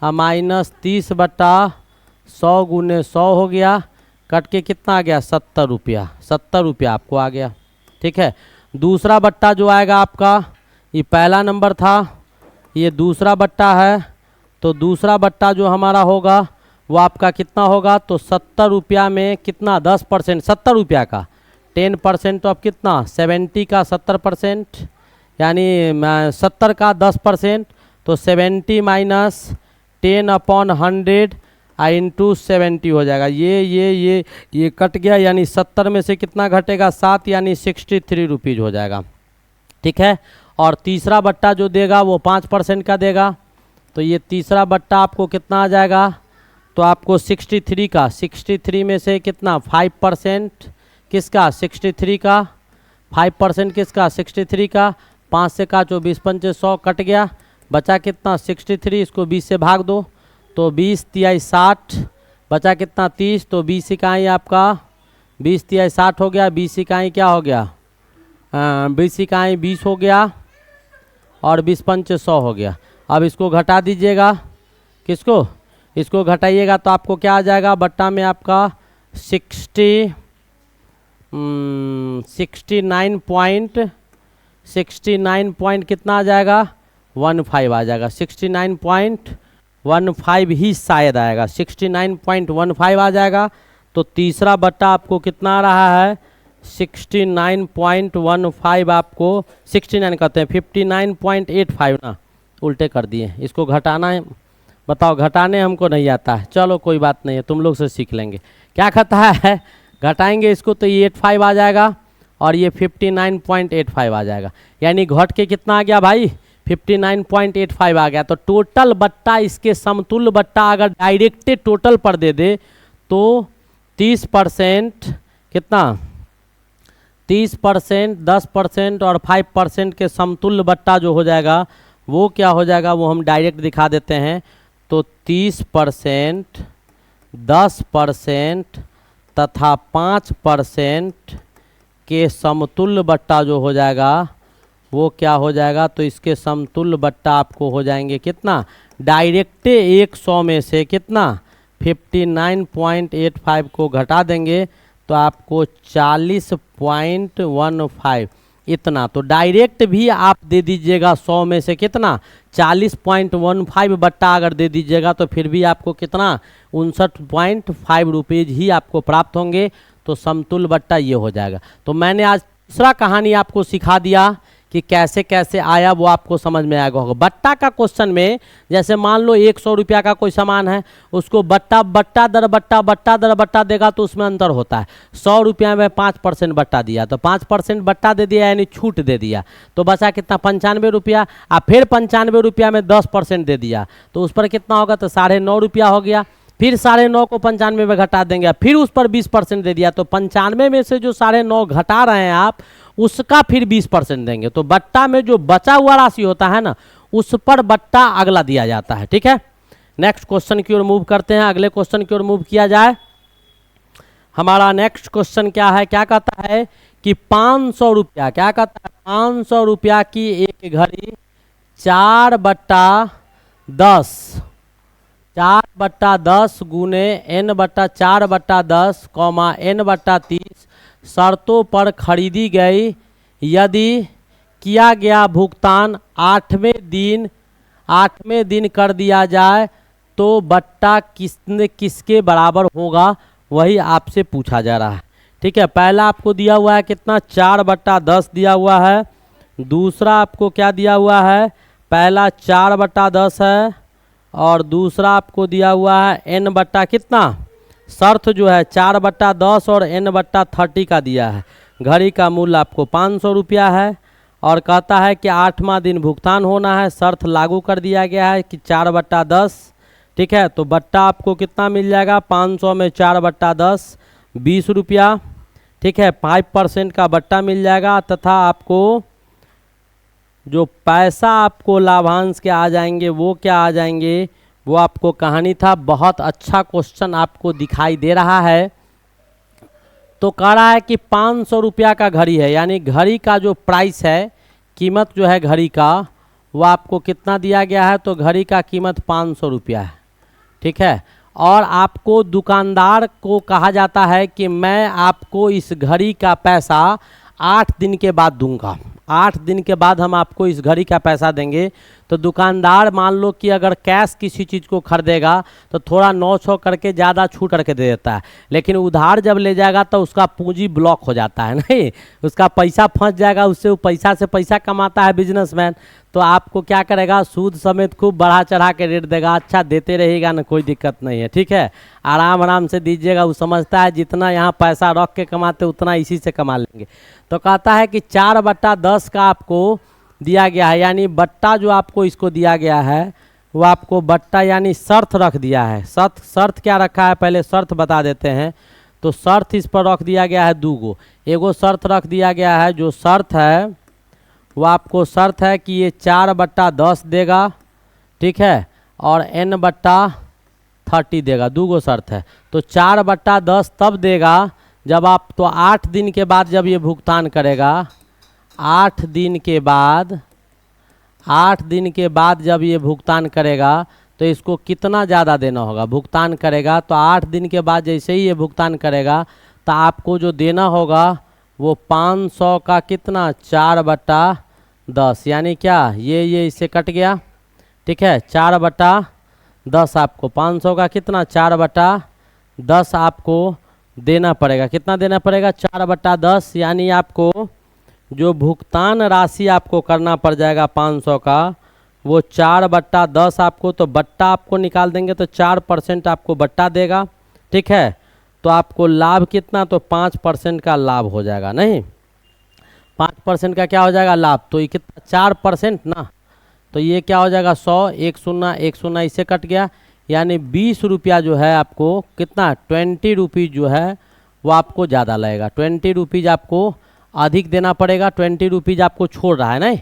माइनस 30 बट्टा 100 गुने 100 हो गया। कट के कितना आ गया, 70 रुपया। 70 रुपया आपको आ गया। ठीक है, दूसरा बट्टा जो आएगा आपका, ये पहला नंबर था, ये दूसरा बट्टा है। तो दूसरा बट्टा जो हमारा होगा वो आपका कितना होगा, तो 70 रुपया में कितना 10%, 70 रुपया का 10% ऑफ कितना 70 का 70%, यानी 70 का 10%, तो 70 माइनस 10/100 इंटू 70 हो जाएगा। ये कट गया, यानी 70 में से कितना घटेगा 7, यानी 63 रुपीज़ हो जाएगा। ठीक है, और तीसरा बट्टा जो देगा वो 5% का देगा। तो ये तीसरा बट्टा आपको कितना आ जाएगा, तो आपको 63 में से कितना 5% किसका, 63 का, 5% किसका 63 का, 5 से का 24 पंचे 100 कट गया, बचा कितना 63, इसको 20 से भाग दो, तो 20 तिहाई 60, बचा कितना 30, तो 20 इकाई आपका 20 तिहाई 60 हो गया, 20 इकाई क्या हो गया, 20 इकाई 20 हो गया, और 20 पंचे 100 हो गया। अब इसको घटा दीजिएगा, किसको, इसको घटाइएगा तो आपको क्या आ जाएगा, बट्टा में आपका 69 पॉइंट कितना आ जाएगा, 15 आ जाएगा। 69.15 ही शायद आएगा, 69.15 आ जाएगा। तो तीसरा बट्टा आपको कितना आ रहा है, 69.15 आपको 69 कहते हैं, 59.85 ना, उल्टे कर दिए। इसको घटाना है, बताओ, घटाने हमको नहीं आता है, चलो कोई बात नहीं है, तुम लोग से सीख लेंगे। क्या कहता है, घटाएंगे इसको तो ये 85 आ जाएगा, और ये 59.85 आ जाएगा, यानी घट के कितना आ गया भाई, 59.85 आ गया। तो टोटल बट्टा, इसके समतुल्य बट्टा अगर डायरेक्ट टोटल पर दे दे तो 30% कितना, 30%, 10% और 5% के समतुल्य बट्टा जो हो जाएगा वो क्या हो जाएगा, वो हम डायरेक्ट दिखा देते हैं। तो 30%, 10% तथा 5% के समतुल्य बट्टा जो हो जाएगा वो क्या हो जाएगा, तो इसके समतुल्य बट्टा आपको हो जाएंगे कितना, डायरेक्ट 100 में से कितना 59.85 को घटा देंगे तो आपको 40.15 इतना। तो डायरेक्ट भी आप दे दीजिएगा 100 में से कितना 40.15 बट्टा अगर दे दीजिएगा तो फिर भी आपको कितना 59.5 रुपीज़ ही आपको प्राप्त होंगे। तो समतुल्य बट्टा ये हो जाएगा। तो मैंने आज दूसरा कहानी आपको सिखा दिया कि कैसे कैसे आया, वो आपको समझ में आएगा होगा। बट्टा का क्वेश्चन में जैसे मान लो 100 रुपया का कोई सामान है, उसको बट्टा दर बट्टा देगा तो उसमें अंतर होता है। 100 रुपया में 5% बट्टा दिया तो 5% बट्टा दे दिया यानी छूट दे दिया, तो बचा कितना 95 रुपया। और फिर 95 रुपया में 10% दे दिया तो उस पर कितना होगा, तो 9.5 रुपया हो गया। फिर 9.5 को 95 में घटा देंगे, फिर उस पर 20% दे दिया तो 95 में से जो 9.5 घटा रहे हैं आप उसका फिर 20% देंगे। तो बट्टा में जो बचा हुआ राशि होता है ना उस पर बट्टा अगला दिया जाता है। ठीक है, नेक्स्ट क्वेश्चन की ओर मूव करते हैं। अगले क्वेश्चन की ओर मूव किया जाए। हमारा नेक्स्ट क्वेश्चन क्या है, क्या कहता है कि 500 रुपया, क्या कहता है 500 रुपया की एक घड़ी 4/10 गुने n/4/10, n/30 शर्तों पर खरीदी गई। यदि किया गया भुगतान 8वें दिन कर दिया जाए तो बट्टा किसके बराबर होगा, वही आपसे पूछा जा रहा है। ठीक है, पहला आपको दिया हुआ है कितना 4/10 दिया हुआ है। दूसरा आपको क्या दिया हुआ है, पहला 4/10 है और दूसरा आपको दिया हुआ है n बट्टा कितना, शर्त जो है 4/10 और n/30 का दिया है। घड़ी का मूल्य आपको 500 रुपया है और कहता है कि 8वां दिन भुगतान होना है। शर्त लागू कर दिया गया है कि 4/10। ठीक है, तो बट्टा आपको कितना मिल जाएगा, 500 में 4/10 20 रुपया। ठीक है, 5% का बट्टा मिल जाएगा तथा आपको जो पैसा आपको लाभांश के आ जाएंगे वो क्या आ जाएंगे, वो आपको कहानी था। बहुत अच्छा क्वेश्चन आपको दिखाई दे रहा है। तो कह रहा है कि 500 रुपया का घड़ी है, यानी घड़ी का जो प्राइस है, कीमत जो है घड़ी का, वो आपको कितना दिया गया है, तो घड़ी का कीमत 500 रुपया है। ठीक है, और आपको दुकानदार को कहा जाता है कि मैं आपको इस घड़ी का पैसा 8 दिन के बाद दूंगा। 8 दिन के बाद हम आपको इस घड़ी का पैसा देंगे। तो दुकानदार मान लो कि अगर कैश किसी चीज़ को खरीदेगा तो थोड़ा 900 करके ज़्यादा छूट करके दे देता है, लेकिन उधार जब ले जाएगा तो उसका पूंजी ब्लॉक हो जाता है, नहीं उसका पैसा फंस जाएगा, उससे वो पैसा से पैसा कमाता है बिजनेसमैन। तो आपको क्या करेगा, सूद समेत खूब बढ़ा चढ़ा के रेट देगा। अच्छा देते रहेगा ना, कोई दिक्कत नहीं है। ठीक है, आराम आराम से दीजिएगा। वो समझता है जितना यहाँ पैसा रख के कमाते उतना इसी से कमा लेंगे। तो कहता है कि 4/10 का आपको दिया गया है, यानी बट्टा जो आपको इसको दिया गया है वो आपको बट्टा यानी शर्त रख दिया है। शर्त क्या रखा है, पहले शर्त बता देते हैं। तो शर्त इस पर रख दिया गया है 2 गो। एगो शर्त रख दिया गया है, जो शर्त है वो आपको शर्त है कि ये 4/10 देगा। ठीक है, और n/30 देगा। 2 गो शर्त है। तो 4/10 तब देगा जब आप, तो 8 दिन के बाद जब ये भुगतान करेगा, 8 दिन के बाद जब ये भुगतान करेगा तो इसको कितना ज़्यादा देना होगा, भुगतान करेगा तो 8 दिन के बाद जैसे ही ये भुगतान करेगा तो आपको जो देना होगा वो 500 का कितना 4/10, यानी क्या ये इससे कट गया। ठीक है, 4/10 आपको 500 का कितना 4/10 आपको देना पड़ेगा। कितना देना पड़ेगा 4/10, यानी आपको जो भुगतान राशि आपको करना पड़ जाएगा 500 का, वो 4/10 आपको, तो बट्टा आपको निकाल देंगे तो 4% आपको बट्टा देगा। ठीक है, तो आपको लाभ कितना, तो 5% का लाभ हो जाएगा। नहीं 5% का क्या हो जाएगा लाभ, तो ये कितना 4% ना, तो ये क्या हो जाएगा 100, 1 0 इससे कट गया, यानी 20 रुपया जो है आपको कितना 20 रुपीज़ जो है वो आपको ज़्यादा लगेगा। 20 रुपीज़ आपको अधिक देना पड़ेगा। 20 रुपीज़ आपको छोड़ रहा है, नहीं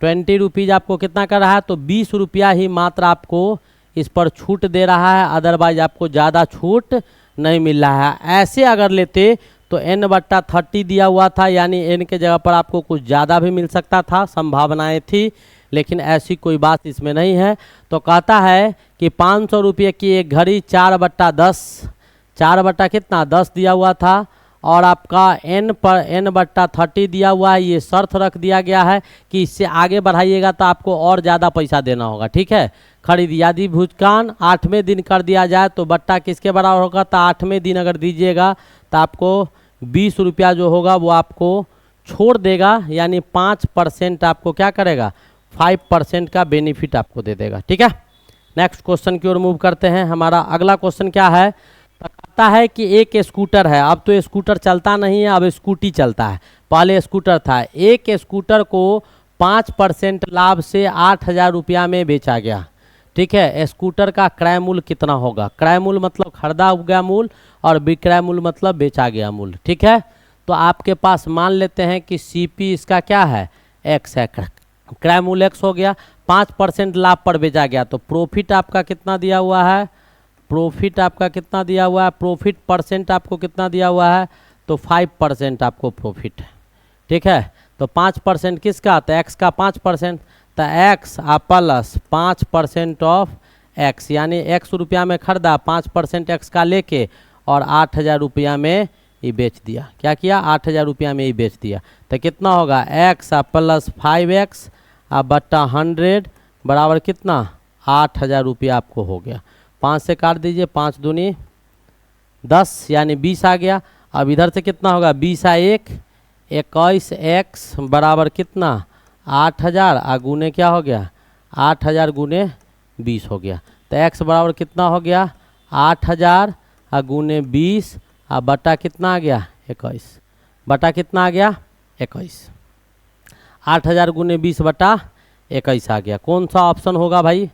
20 रुपीज़ आपको कितना कर रहा है, तो 20 रुपया ही मात्र आपको इस पर छूट दे रहा है। अदरवाइज आपको ज़्यादा छूट नहीं मिल रहा है। ऐसे अगर लेते तो n/30 दिया हुआ था, यानी n के जगह पर आपको कुछ ज़्यादा भी मिल सकता था, संभावनाएं थी, लेकिन ऐसी कोई बात इसमें नहीं है। तो कहता है कि 500 रुपये की एक घड़ी 4/10, 4/10 दिया हुआ था, और आपका n/30 दिया हुआ है। ये शर्त रख दिया गया है कि इससे आगे बढ़ाइएगा तो आपको और ज़्यादा पैसा देना होगा, ठीक है। खरीद यदि भुगतान 8वें दिन कर दिया जाए तो बट्टा किसके बराबर होगा, तो 8वें दिन अगर दीजिएगा तो आपको 20 रुपया जो होगा वो आपको छोड़ देगा, यानी 5% आपको क्या करेगा, 5% का बेनिफिट आपको दे देगा, ठीक है। नेक्स्ट क्वेश्चन की ओर मूव करते हैं। हमारा अगला क्वेश्चन क्या है, तो कहता है कि एक स्कूटर है, अब तो स्कूटर चलता नहीं है, अब स्कूटी चलता है, पहले स्कूटर था। एक स्कूटर को 5% लाभ से 8,000 रुपया में बेचा गया, ठीक है। स्कूटर का क्रय मूल्य कितना होगा, क्रय मूल्य मतलब खरीदा गया मूल्य और विक्रय मूल्य मतलब बेचा गया मूल्य, ठीक है। तो आपके पास मान लेते हैं कि CP इसका क्या है, x है, क्रय मूल्य x हो गया, 5% लाभ पर बेचा गया, तो प्रॉफिट आपका कितना दिया हुआ है, प्रॉफिट आपका कितना दिया हुआ है, प्रॉफिट परसेंट आपको कितना दिया हुआ है, तो 5% आपको प्रॉफिट है, ठीक है। तो 5% किसका, तो x का 5%, तो x प्लस 5% ऑफ x, यानी x रुपया में खरीदा, 5% x का लेके और 8,000 रुपया में ये बेच दिया। क्या किया, 8,000 रुपया में ये बेच दिया। तो कितना होगा, x प्लस 5x बट्टा 100 बराबर कितना, 8,000 रुपया आपको हो गया। 5 से काट दीजिए, 5 दूनी 10, यानी 20 आ गया। अब इधर से कितना होगा, 20 1 21x बराबर कितना, 8,000 गुने क्या हो गया, 8,000 गुने 20 हो गया। तो x बराबर कितना हो गया, 8,000 गुने 20 बटा कितना आ गया, 21, बटा कितना आ गया, 21। 8,000 गुने 20 बटा 21 आ गया। कौन सा ऑप्शन होगा भाई,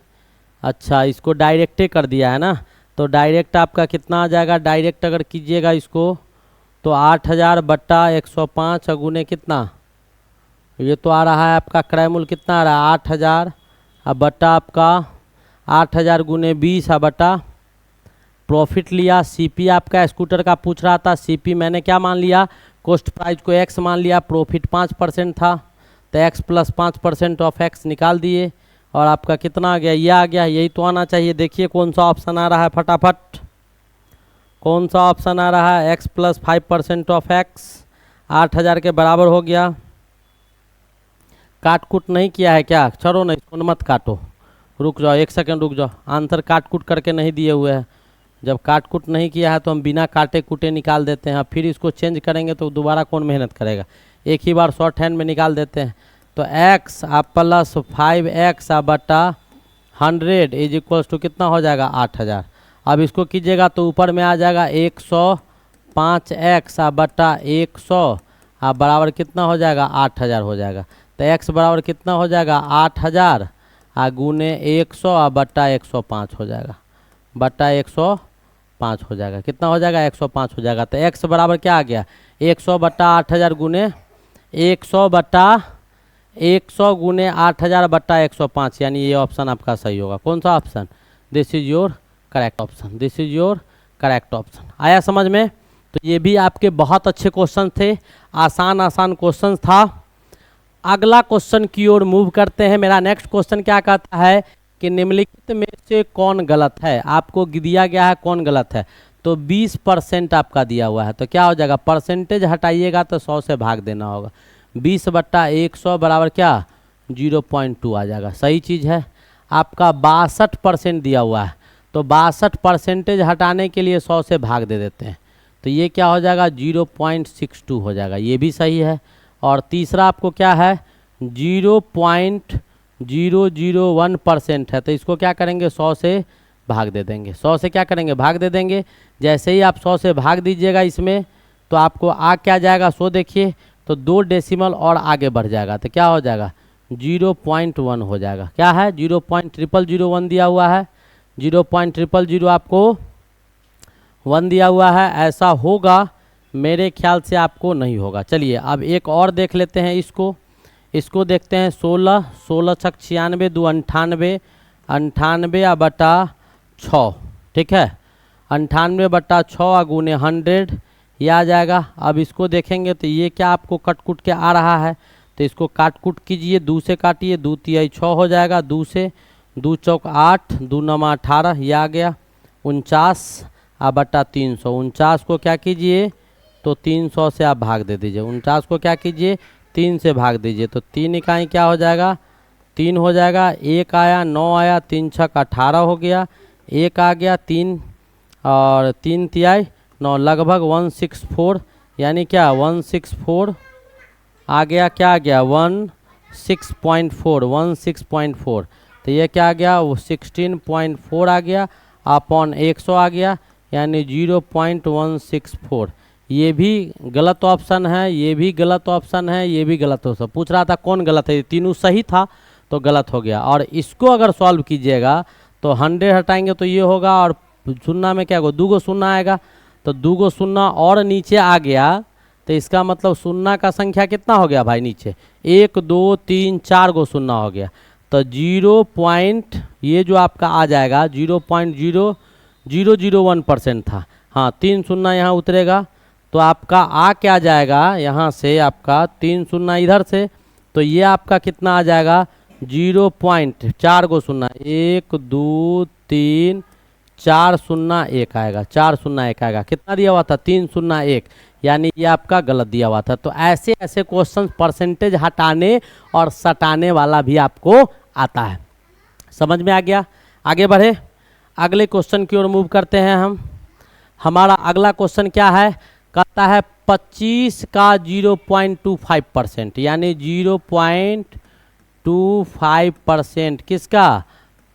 अच्छा इसको डायरेक्टे कर दिया है ना, तो डायरेक्ट आपका कितना आ जाएगा, डायरेक्ट अगर कीजिएगा इसको तो 8,000 बट्टा 105 गुने कितना, ये तो आ रहा है आपका क्रय मूल्य कितना आ रहा है, 8,000 बट्टा आपका 8,000 गुने 20 बट्टा प्रॉफिट लिया। CP आपका स्कूटर का पूछ रहा था, CP मैंने क्या मान लिया, कॉस्ट प्राइस को x मान लिया, प्रॉफिट 5% था, तो x प्लस 5% ऑफ x निकाल दिए, और आपका कितना आ गया, ये आ गया। यही तो आना चाहिए। देखिए कौन सा ऑप्शन आ रहा है, फटाफट कौन सा ऑप्शन आ रहा है, x प्लस 5% ऑफ x 8,000 के बराबर हो गया। काट कूट नहीं किया है क्या, छोड़ो नहीं, इसको मत काटो, रुक जाओ 1 सेकंड रुक जाओ, आंसर काट कूट करके नहीं दिए हुए हैं। जब काट कूट नहीं किया है तो हम बिना काटे कूटे निकाल देते हैं, फिर इसको चेंज करेंगे तो दोबारा कौन मेहनत करेगा, एक ही बार शॉर्ट हैंड में निकाल देते हैं। तो x प्लस 5x बटा 100 इज इक्वल्स टू कितना हो जाएगा, 8,000। अब इसको कीजिएगा तो ऊपर में आ जाएगा 105x बटा 100 बराबर कितना हो जाएगा, 8,000 हो जाएगा। तो x बराबर कितना हो जाएगा, 8,000 गुने 100 बट्टा 105 हो जाएगा, बट्टा 105 हो जाएगा। कितना हो जाएगा, 105 हो जाएगा। तो x बराबर क्या आ गया, 100 बट्टा 8,000 गुने 100 गुने 8,000 बट्टा 105, यानी ये ऑप्शन आपका सही होगा। कौन सा option, this is your correct option, this is your correct option. आया समझ में। तो ये भी आपके बहुत अच्छे क्वेश्चन थे, आसान आसान क्वेश्चन था। अगला क्वेश्चन की ओर मूव करते हैं। मेरा नेक्स्ट क्वेश्चन क्या कहता है कि निम्नलिखित में से कौन गलत है, आपको दिया गया है कौन गलत है। तो 20% आपका दिया हुआ है, तो क्या हो जाएगा, परसेंटेज हटाइएगा तो 100 से भाग देना होगा। 20 बट्टा 100 बराबर क्या, 0.2 आ जाएगा। सही चीज़ है। आपका 62% दिया हुआ है, तो 62% हटाने के लिए 100 से भाग दे देते हैं, तो ये क्या हो जाएगा, 0.62 हो जाएगा। ये भी सही है। और तीसरा आपको क्या है, 0.001% है, तो इसको क्या करेंगे, 100 से भाग दे देंगे। 100 से क्या करेंगे, भाग दे देंगे। जैसे ही आप 100 से भाग दीजिएगा इसमें, तो आपको आ क्या जाएगा, 100 देखिए तो 2 डेसिमल और आगे बढ़ जाएगा, तो क्या हो जाएगा, 0.1 हो जाएगा। क्या है, 0.0001 दिया हुआ है, 0.000 आपको 1 दिया हुआ है। ऐसा होगा, मेरे ख्याल से आपको नहीं होगा। चलिए अब एक और देख लेते हैं इसको देखते हैं। 16 16 छक 96 2 98 98 बटा 6, ठीक है। 98/6 गुने 100 ये आ जाएगा। अब इसको देखेंगे तो ये क्या आपको कट कुट के आ रहा है, तो इसको काट कुट कीजिए, 2 से काटिए, 2 तिहाई 6 हो जाएगा, 2 से 2 चौक 8, 2 नमा 18 ये आ गया। 49/300, 49 को क्या कीजिए तो 300 से आप भाग दे दीजिए, 49 को क्या कीजिए 3 से भाग दीजिए, तो 3 इकाई क्या हो जाएगा 3 हो जाएगा। 1 आया 9 आया, 3 छक 18 हो गया, 1 आ गया 3 और 3 तिहाई 9 लगभग 164, यानी क्या 164 आ गया, क्या आ गया 16.4, तो ये क्या आ गया वो 16.4 आ गया अपॉन 100 आ गया, यानी 0.164। ये भी गलत ऑप्शन है, ये भी गलत ऑप्शन है, ये भी गलत ऑप्शन। पूछ रहा था कौन गलत है, तीनों सही था तो गलत हो गया। और इसको अगर सॉल्व कीजिएगा तो 100 हटाएंगे तो ये होगा, और शून्य में क्या होगा 2 गो शून्य आएगा, तो 2 गो शून्य और नीचे आ गया, तो इसका मतलब शून्य का संख्या कितना हो गया भाई नीचे 1 2 3 4 गो शून्य हो गया, तो 0. ये जो आपका आ जाएगा 0.0001% था। हाँ 3 शून्य यहाँ उतरेगा, तो आपका आ क्या जाएगा यहाँ से आपका 3 शून्य इधर से, तो ये आपका कितना आ जाएगा 0.4 गो शून्य 1 2 3 4 शून्य 1 आएगा, 4 शून्य 1 आएगा। कितना दिया हुआ था 3 शून्य 1, यानी ये आपका गलत दिया हुआ था। तो ऐसे ऐसे क्वेश्चन परसेंटेज हटाने और सटाने वाला भी आपको आता है। समझ में आ गया। आगे बढ़े, अगले क्वेश्चन की ओर मूव करते हैं हम। हमारा अगला क्वेश्चन क्या है, कहता है 25 का 0.25%, यानी 0.25% किसका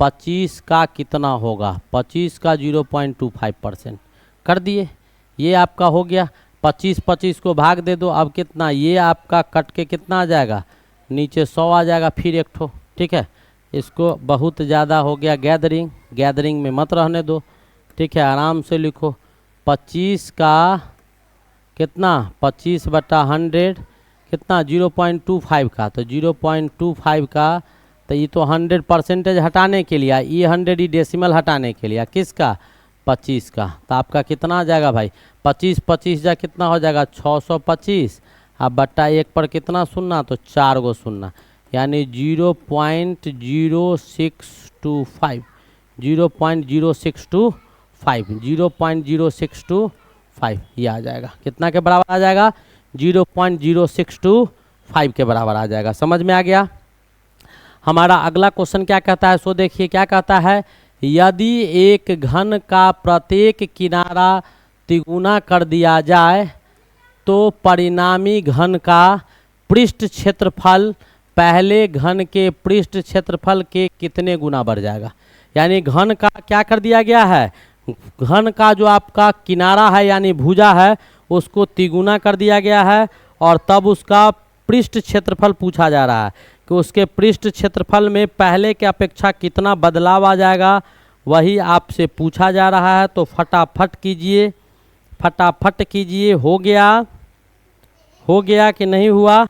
25 का कितना होगा, 25 का 0.25% कर दिए। ये आपका हो गया, 25 को भाग दे दो, अब कितना ये आपका कट के कितना आ जाएगा नीचे 100 आ जाएगा, फिर एक ठो। ठीक है, इसको बहुत ज़्यादा हो गया गैदरिंग में मत रहने दो। ठीक है, आराम से लिखो 25 का कितना 25/100 कितना 0.25 का, तो 0.25 का, तो ये तो 100% हटाने के लिए, ये 100 ही डेसिमल हटाने के लिए किसका 25 का, तो आपका कितना आ जाएगा भाई 25 जा कितना हो जाएगा 625, अब बट्टा 1 पर कितना शून्य, तो 4 गो शून्य, यानी 0.0625 0.0625 ये आ जाएगा। कितना के बराबर आ जाएगा 0.0625 के बराबर आ जाएगा। समझ में आ गया। हमारा अगला क्वेश्चन क्या कहता है, सो देखिए क्या कहता है, यदि एक घन का प्रत्येक किनारा तिगुना कर दिया जाए तो परिणामी घन का पृष्ठ क्षेत्रफल पहले घन के पृष्ठ क्षेत्रफल के कितने गुना बढ़ जाएगा। यानी घन का क्या कर दिया गया है, घन का जो आपका किनारा है यानी भुजा है उसको तिगुना कर दिया गया है, और तब उसका पृष्ठ क्षेत्रफल पूछा जा रहा है कि उसके पृष्ठ क्षेत्रफल में पहले के अपेक्षा कितना बदलाव आ जाएगा, वही आपसे पूछा जा रहा है। तो फटाफट कीजिए, फटाफट कीजिए। हो गया कि नहीं हुआ,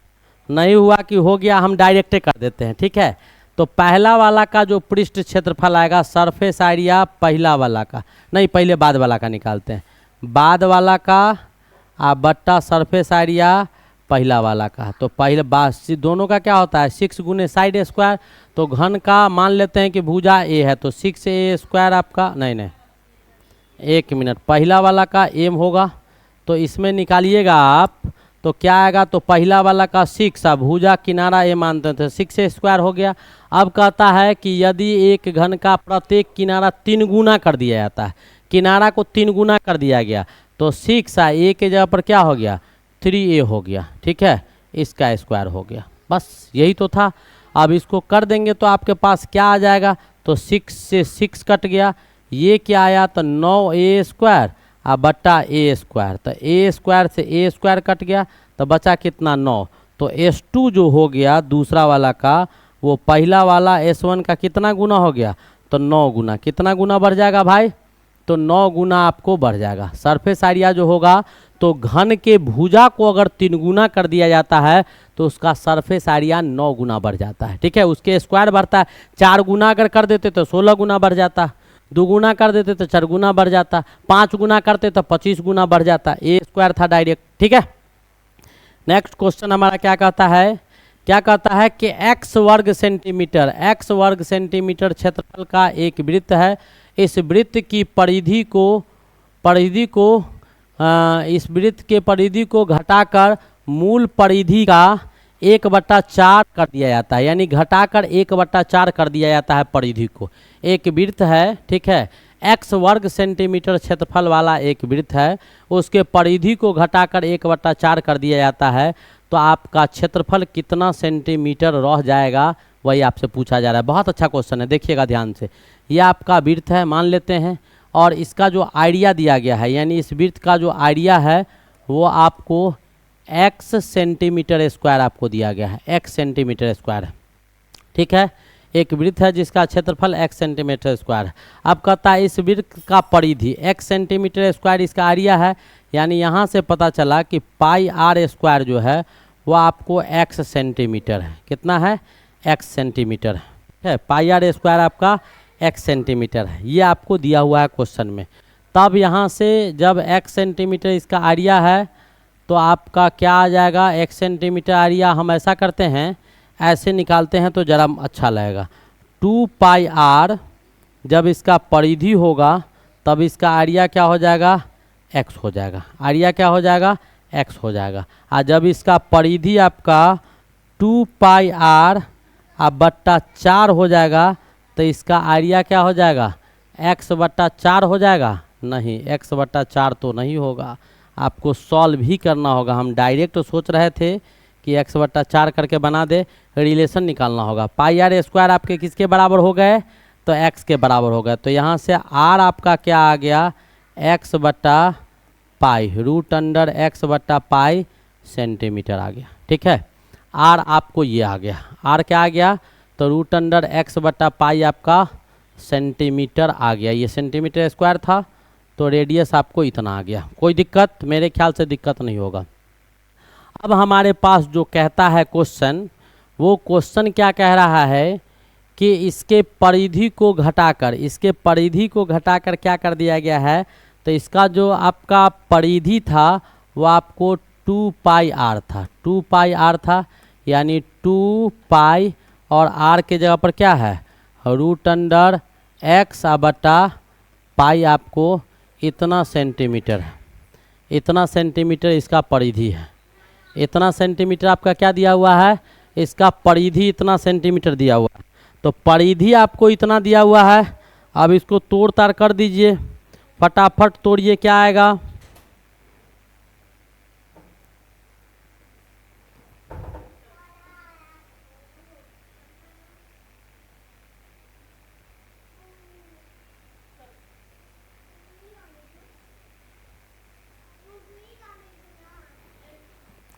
नहीं हुआ कि हो गया, हम डायरेक्ट कर देते हैं। ठीक है, तो पहला वाला का जो पृष्ठ क्षेत्रफल आएगा सरफेस एरिया पहला वाला का, नहीं पहले बाद वाला का निकालते हैं, बाद वाला का बट्टा सरफेस एरिया पहला वाला का। तो पहले दोनों का क्या होता है 6 गुने साइड स्क्वायर, तो घन का मान लेते हैं कि भुजा ए है तो 6a² आपका, नहीं 1 मिनट, पहला वाला का m होगा, तो इसमें निकालिएगा आप तो क्या आएगा, तो पहला वाला का 6, अब भुजा किनारा ए मानते थे 6a² हो गया। अब कहता है कि यदि एक घन का प्रत्येक किनारा 3 गुना कर दिया जाता है, किनारा को 3 गुना कर दिया गया, तो 6 a के जगह पर क्या हो गया 3a हो गया। ठीक है, इसका स्क्वायर हो गया, बस यही तो था। अब इसको कर देंगे तो आपके पास क्या आ जाएगा, तो 6 से 6 कट गया, ये क्या आया तो 9a² बट्टा a², तो a² से a² कट गया तो बचा कितना 9, तो s2 जो हो गया दूसरा वाला का वो पहला वाला s1 का कितना गुना हो गया, तो 9 गुना। कितना गुना बढ़ जाएगा भाई, तो 9 गुना आपको बढ़ जाएगा। सरफेस एरिया जो होगा तो घन के भुजा को अगर 3 गुना कर दिया जाता है तो उसका सरफेस एरिया 9 गुना बढ़ जाता है। ठीक है, उसके स्क्वायर बढ़ता है, 4 गुना अगर कर देते तो 16 गुना बढ़ जाता, 2 गुना कर देते तो 4 गुना बढ़ जाता, 5 गुना करते तो 25 गुना बढ़ जाता। ए स्क्वायर था डायरेक्ट, ठीक है। नेक्स्ट क्वेश्चन हमारा क्या कहता है, क्या कहता है कि x वर्ग सेंटीमीटर क्षेत्रफल का एक वृत्त है। इस वृत्त की इस वृत्त के परिधि को घटाकर मूल परिधि का 1/4 कर दिया जाता है, यानी घटाकर 1/4 कर दिया जाता है परिधि को। एक वृत्त है, ठीक है, x वर्ग सेंटीमीटर क्षेत्रफल वाला एक वृत्त है, उसके परिधि को घटाकर 1/4 कर दिया जाता है, तो आपका क्षेत्रफल कितना सेंटीमीटर रह जाएगा, वही आपसे पूछा जा रहा है। बहुत अच्छा क्वेश्चन है, देखिएगा ध्यान से। ये आपका वृत्त है मान लेते हैं, और इसका जो आइडिया दिया गया है, यानी इस वृत्त का जो आइडिया है वो आपको x सेंटीमीटर स्क्वायर आपको दिया गया है, x सेंटीमीटर स्क्वायर है, ठीक है। एक वृत्त है जिसका क्षेत्रफल x सेंटीमीटर स्क्वायर है। अब कहता है इस वृत्त का परिधि x सेंटीमीटर स्क्वायर इसका एरिया है, यानी यहाँ से पता चला कि पाई आर स्क्वायर जो है वो आपको x सेंटीमीटर है। कितना है, x सेंटीमीटर है। पाई आर स्क्वायर आपका x सेंटीमीटर है, ये आपको दिया हुआ है क्वेश्चन में। तब यहाँ से जब x सेंटीमीटर इसका एरिया है तो आपका क्या आ जाएगा, x सेंटीमीटर एरिया हम ऐसा करते हैं, ऐसे निकालते हैं तो ज़रा अच्छा लगेगा। 2 पाई आर जब इसका परिधि होगा तब इसका एरिया क्या हो जाएगा, x हो जाएगा। एरिया क्या हो जाएगा, x हो जाएगा। और जब इसका परिधि आपका 2 पाई आर बट्टा 4 हो जाएगा तो इसका एरिया क्या हो जाएगा, x/4 हो जाएगा। नहीं, x/4 तो नहीं होगा, आपको सॉल्व भी करना होगा। हम डायरेक्ट तो सोच रहे थे कि x/4 करके बना दे, रिलेशन निकालना होगा। पाई आर स्क्वायर आपके किसके बराबर हो गए, तो x के बराबर हो गए। तो यहाँ से r आपका क्या आ गया, x/पाई, √x/पाई सेंटीमीटर आ गया, ठीक है। r आपको ये आ गया, r क्या आ गया, तो √x/पाई आपका सेंटीमीटर आ गया। ये सेंटीमीटर स्क्वायर था तो रेडियस आपको इतना आ गया। कोई दिक्कत, मेरे ख्याल से दिक्कत नहीं होगा। अब हमारे पास जो कहता है क्वेश्चन, वो क्वेश्चन क्या कह रहा है कि इसके परिधि को घटाकर क्या कर दिया गया है, तो इसका जो आपका परिधि था वो आपको 2 पाई आर था, 2 पाई आर था, यानी 2 पाई और r के जगह पर क्या है, √x/पाई आपको इतना सेंटीमीटर है। इतना सेंटीमीटर इसका परिधि है। इतना सेंटीमीटर आपका क्या दिया हुआ है, इसका परिधि इतना सेंटीमीटर दिया हुआ है। तो परिधि आपको इतना दिया हुआ है। अब इसको तोड़ ताड़ कर दीजिए, फटाफट तोड़िए, क्या आएगा,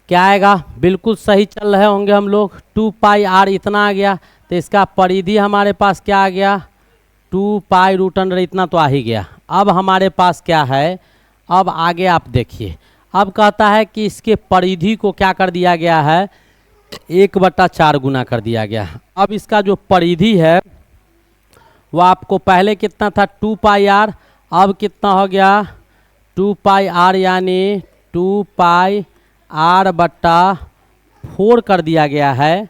क्या आएगा, बिल्कुल सही चल रहे होंगे हम लोग। 2 पाई आर इतना आ गया, तो इसका परिधि हमारे पास क्या आ गया, 2 पाई √, इतना तो आ ही गया। अब हमारे पास क्या है, अब आगे आप देखिए। अब कहता है कि इसके परिधि को क्या कर दिया गया है, 1/4 गुना कर दिया गया है। अब इसका जो परिधि है वो आपको पहले कितना था, 2 पाई आर, अब कितना हो गया, 2 पाई आर, यानी 2 पाई r/4 कर दिया गया है।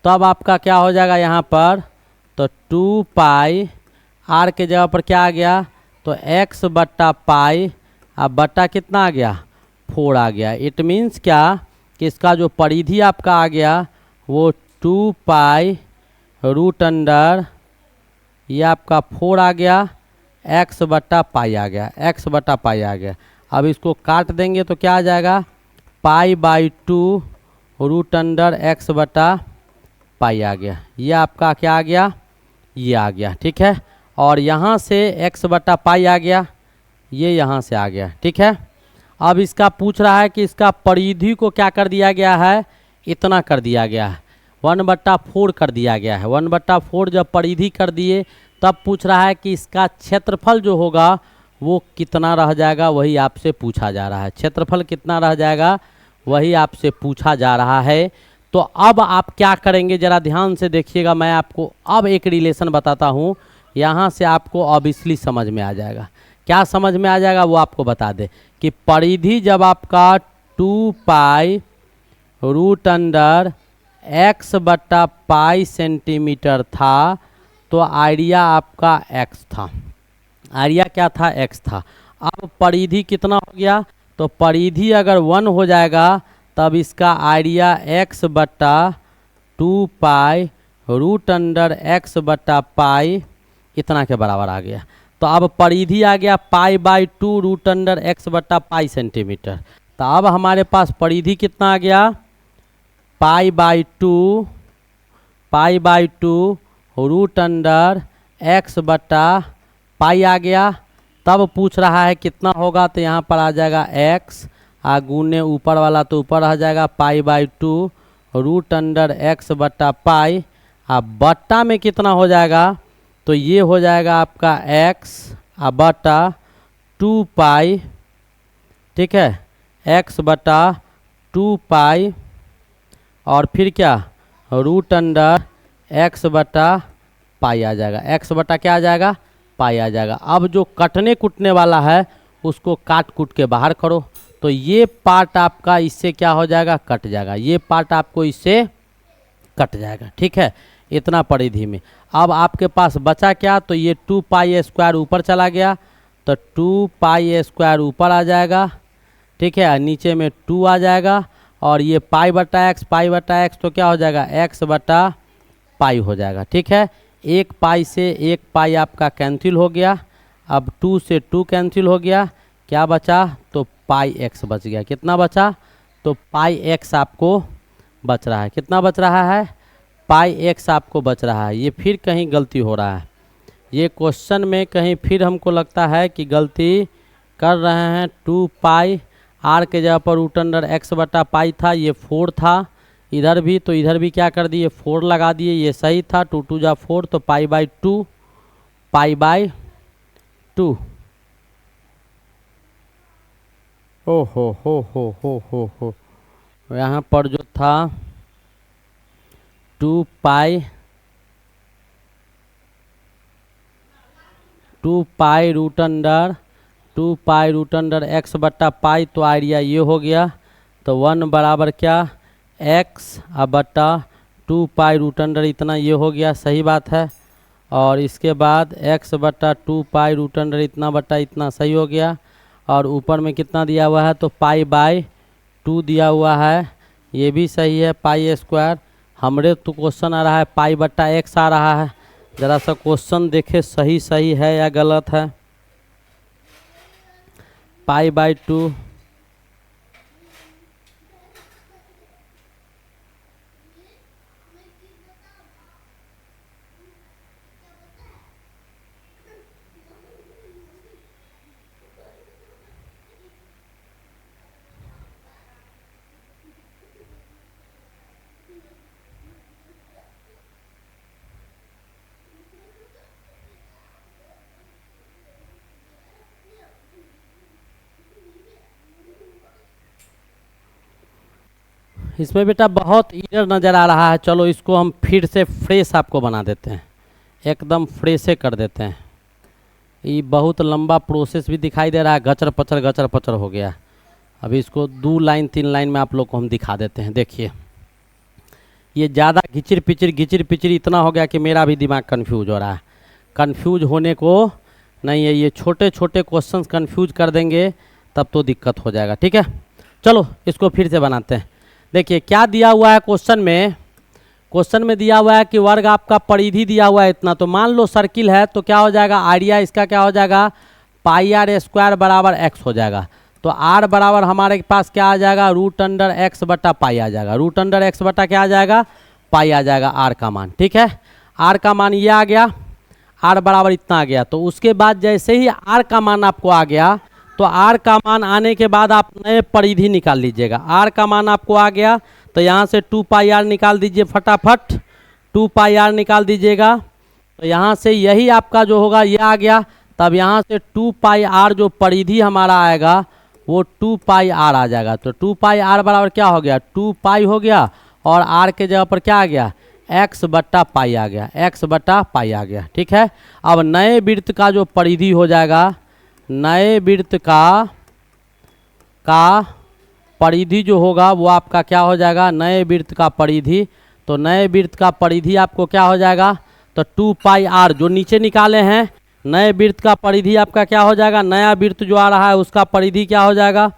तब आपका क्या हो जाएगा यहाँ पर, तो 2 पाई r के जगह पर क्या आ गया, तो x/पाई, अब बट्टा कितना आ गया, 4 आ गया। इट मीन्स क्या कि इसका जो परिधि आपका आ गया वो 2 पाई √, ये आपका 4 आ गया, x/पाई आ गया, x/पाई आ गया। अब इसको काट देंगे तो क्या आ जाएगा, π/2 √x/पाई आ गया। ये आपका क्या आ गया, ये आ गया, ठीक है। और यहाँ से x/पाई आ गया, ये यहाँ से आ गया, ठीक है। अब इसका पूछ रहा है कि इसका परिधि को क्या कर दिया गया है, इतना कर दिया गया है, 1/4 कर दिया गया है। 1/4 जब परिधि कर दिए तब पूछ रहा है कि इसका क्षेत्रफल जो होगा वो कितना रह जाएगा, वही आपसे पूछा जा रहा है। क्षेत्रफल कितना रह जाएगा वही आपसे पूछा जा रहा है। तो अब आप क्या करेंगे, ज़रा ध्यान से देखिएगा। मैं आपको अब एक रिलेशन बताता हूँ, यहाँ से आपको ऑब्वियसली समझ में आ जाएगा। क्या समझ में आ जाएगा वो आपको बता दे कि परिधि जब आपका 2 पाई रूट अंडर x बटा पाई सेंटीमीटर था तो आइडिया आपका x था। आइडिया क्या था? x था। अब परिधि कितना हो गया? तो परिधि अगर 1 हो जाएगा तब इसका आइडिया x बटा 2 पाई रूट अंडर x बटा पाई इतना के बराबर आ गया। तो अब परिधि आ गया pi by 2 root under x बटा पाई सेंटीमीटर। तो अब हमारे पास परिधि कितना आ गया? Pi by 2 root under x बटा पाई आ गया। तब पूछ रहा है कितना होगा, तो यहाँ पर आ जाएगा x गुने ऊपर वाला तो ऊपर आ जाएगा pi by 2 root under x बटा पाई। अब बट्टा में कितना हो जाएगा? तो ये हो जाएगा आपका x बटा 2 पाई, ठीक है, x बटा 2 पाई और फिर क्या रूट अंडर x बटा पाई आ जाएगा। x बटा क्या आ जाएगा? पाई आ जाएगा। अब जो कटने कुटने वाला है उसको काट कूट के बाहर करो तो ये पार्ट आपका इससे क्या हो जाएगा? कट जाएगा। ये पार्ट आपको इससे कट जाएगा, ठीक है। इतना परिधि में अब आपके पास बचा क्या? तो ये 2 पाई स्क्वायर ऊपर चला गया तो 2 पाई स्क्वायर ऊपर आ जाएगा, ठीक है। नीचे में 2 आ जाएगा और ये पाई बटा एक्स तो क्या हो जाएगा? x बटा पाई हो जाएगा, ठीक है। 1 पाई से 1 पाई आपका कैंसिल हो गया। अब 2 से 2 कैंसिल हो गया, क्या बचा? तो पाई x बच गया। कितना बचा? तो पाई x आपको बच रहा है। कितना बच रहा है? पाई x आपको बच रहा है। ये फिर कहीं गलती हो रहा है, ये क्वेश्चन में कहीं फिर हमको लगता है कि गलती कर रहे हैं। 2 पाई आर के जगह पर रूट अंडर x बटा पाई था, ये 4 था इधर भी, तो इधर भी क्या कर दिए? 4 लगा दिए। ये सही था, 2 2 जा 4 तो पाई बाई 2 ओ हो यहाँ पर जो था 2 पाई रूट अंडर x बटा पाई, तो आइडिया ये हो गया। तो 1 बराबर क्या? x बटा 2 पाई रूट अंडर इतना, ये हो गया, सही बात है। और इसके बाद x बटा 2 पाई रूट अंडर इतना बटा इतना, सही हो गया। और ऊपर में कितना दिया हुआ है? तो पाई बाई 2 दिया हुआ है, ये भी सही है। पाई स्क्वायर हमरे तो क्वेश्चन आ रहा है पाई बटा x आ रहा है। ज़रा सा क्वेश्चन देखे सही है या गलत है। पाई बाई 2 इसमें बेटा बहुत एरर नज़र आ रहा है। चलो इसको हम फिर से फ्रेश आपको बना देते हैं, एकदम फ्रेशे कर देते हैं। ये बहुत लंबा प्रोसेस भी दिखाई दे रहा है, गचर पचर हो गया। अभी इसको 2 लाइन 3 लाइन में आप लोग को हम दिखा देते हैं। देखिए ये ज़्यादा घिचिर पिचिर इतना हो गया कि मेरा भी दिमाग कन्फ्यूज हो रहा है। कन्फ्यूज होने को नहीं है, ये छोटे छोटे क्वेश्चंस कन्फ्यूज कर देंगे तब तो दिक्कत हो जाएगा, ठीक है। चलो इसको फिर से बनाते हैं। देखिए क्या दिया हुआ है क्वेश्चन में दिया हुआ है कि वर्ग आपका परिधि दिया हुआ है इतना। तो मान लो सर्किल है तो क्या हो जाएगा? आइडिया इसका क्या हो जाएगा? पाई आर स्क्वायर बराबर x हो जाएगा। तो r बराबर हमारे पास क्या आ जाएगा? रूट अंडर x बटा पाई आ जाएगा। रूट अंडर x बटा क्या आ जाएगा? पाई आ जाएगा r का मान, ठीक है। r का मान ये आ गया, r बराबर इतना आ गया। तो उसके बाद जैसे ही r का मान आपको आ गया तो r का मान आने के बाद आप नए परिधि निकाल लीजिएगा। r का मान आपको आ गया तो यहाँ से 2 पाई r निकाल दीजिए फटाफट, 2 पाई r निकाल दीजिएगा। तो यहाँ से यही आपका जो होगा ये आ गया। तब यहाँ से 2 पाई r जो परिधि हमारा आएगा वो 2 पाई r आ जाएगा। तो 2 पाई r बराबर क्या हो गया? 2 पाई हो गया और r के जगह पर क्या आ गया? एक्स बट्टा पाई आ गया, एक्स बट्टा पाई आ गया। ठीक है, अब नए वृत्त का जो परिधि हो जाएगा, नए वृत्त का परिधि जो होगा वो आपका क्या हो जाएगा, नए वृत्त का परिधि। तो नए वृत्त का परिधि आपको क्या हो जाएगा, तो 2 पाई आर जो नीचे निकाले हैं, नए वृत्त का परिधि आपका क्या हो जाएगा, नया वृत्त जो आ रहा है उसका परिधि क्या हो जाएगा,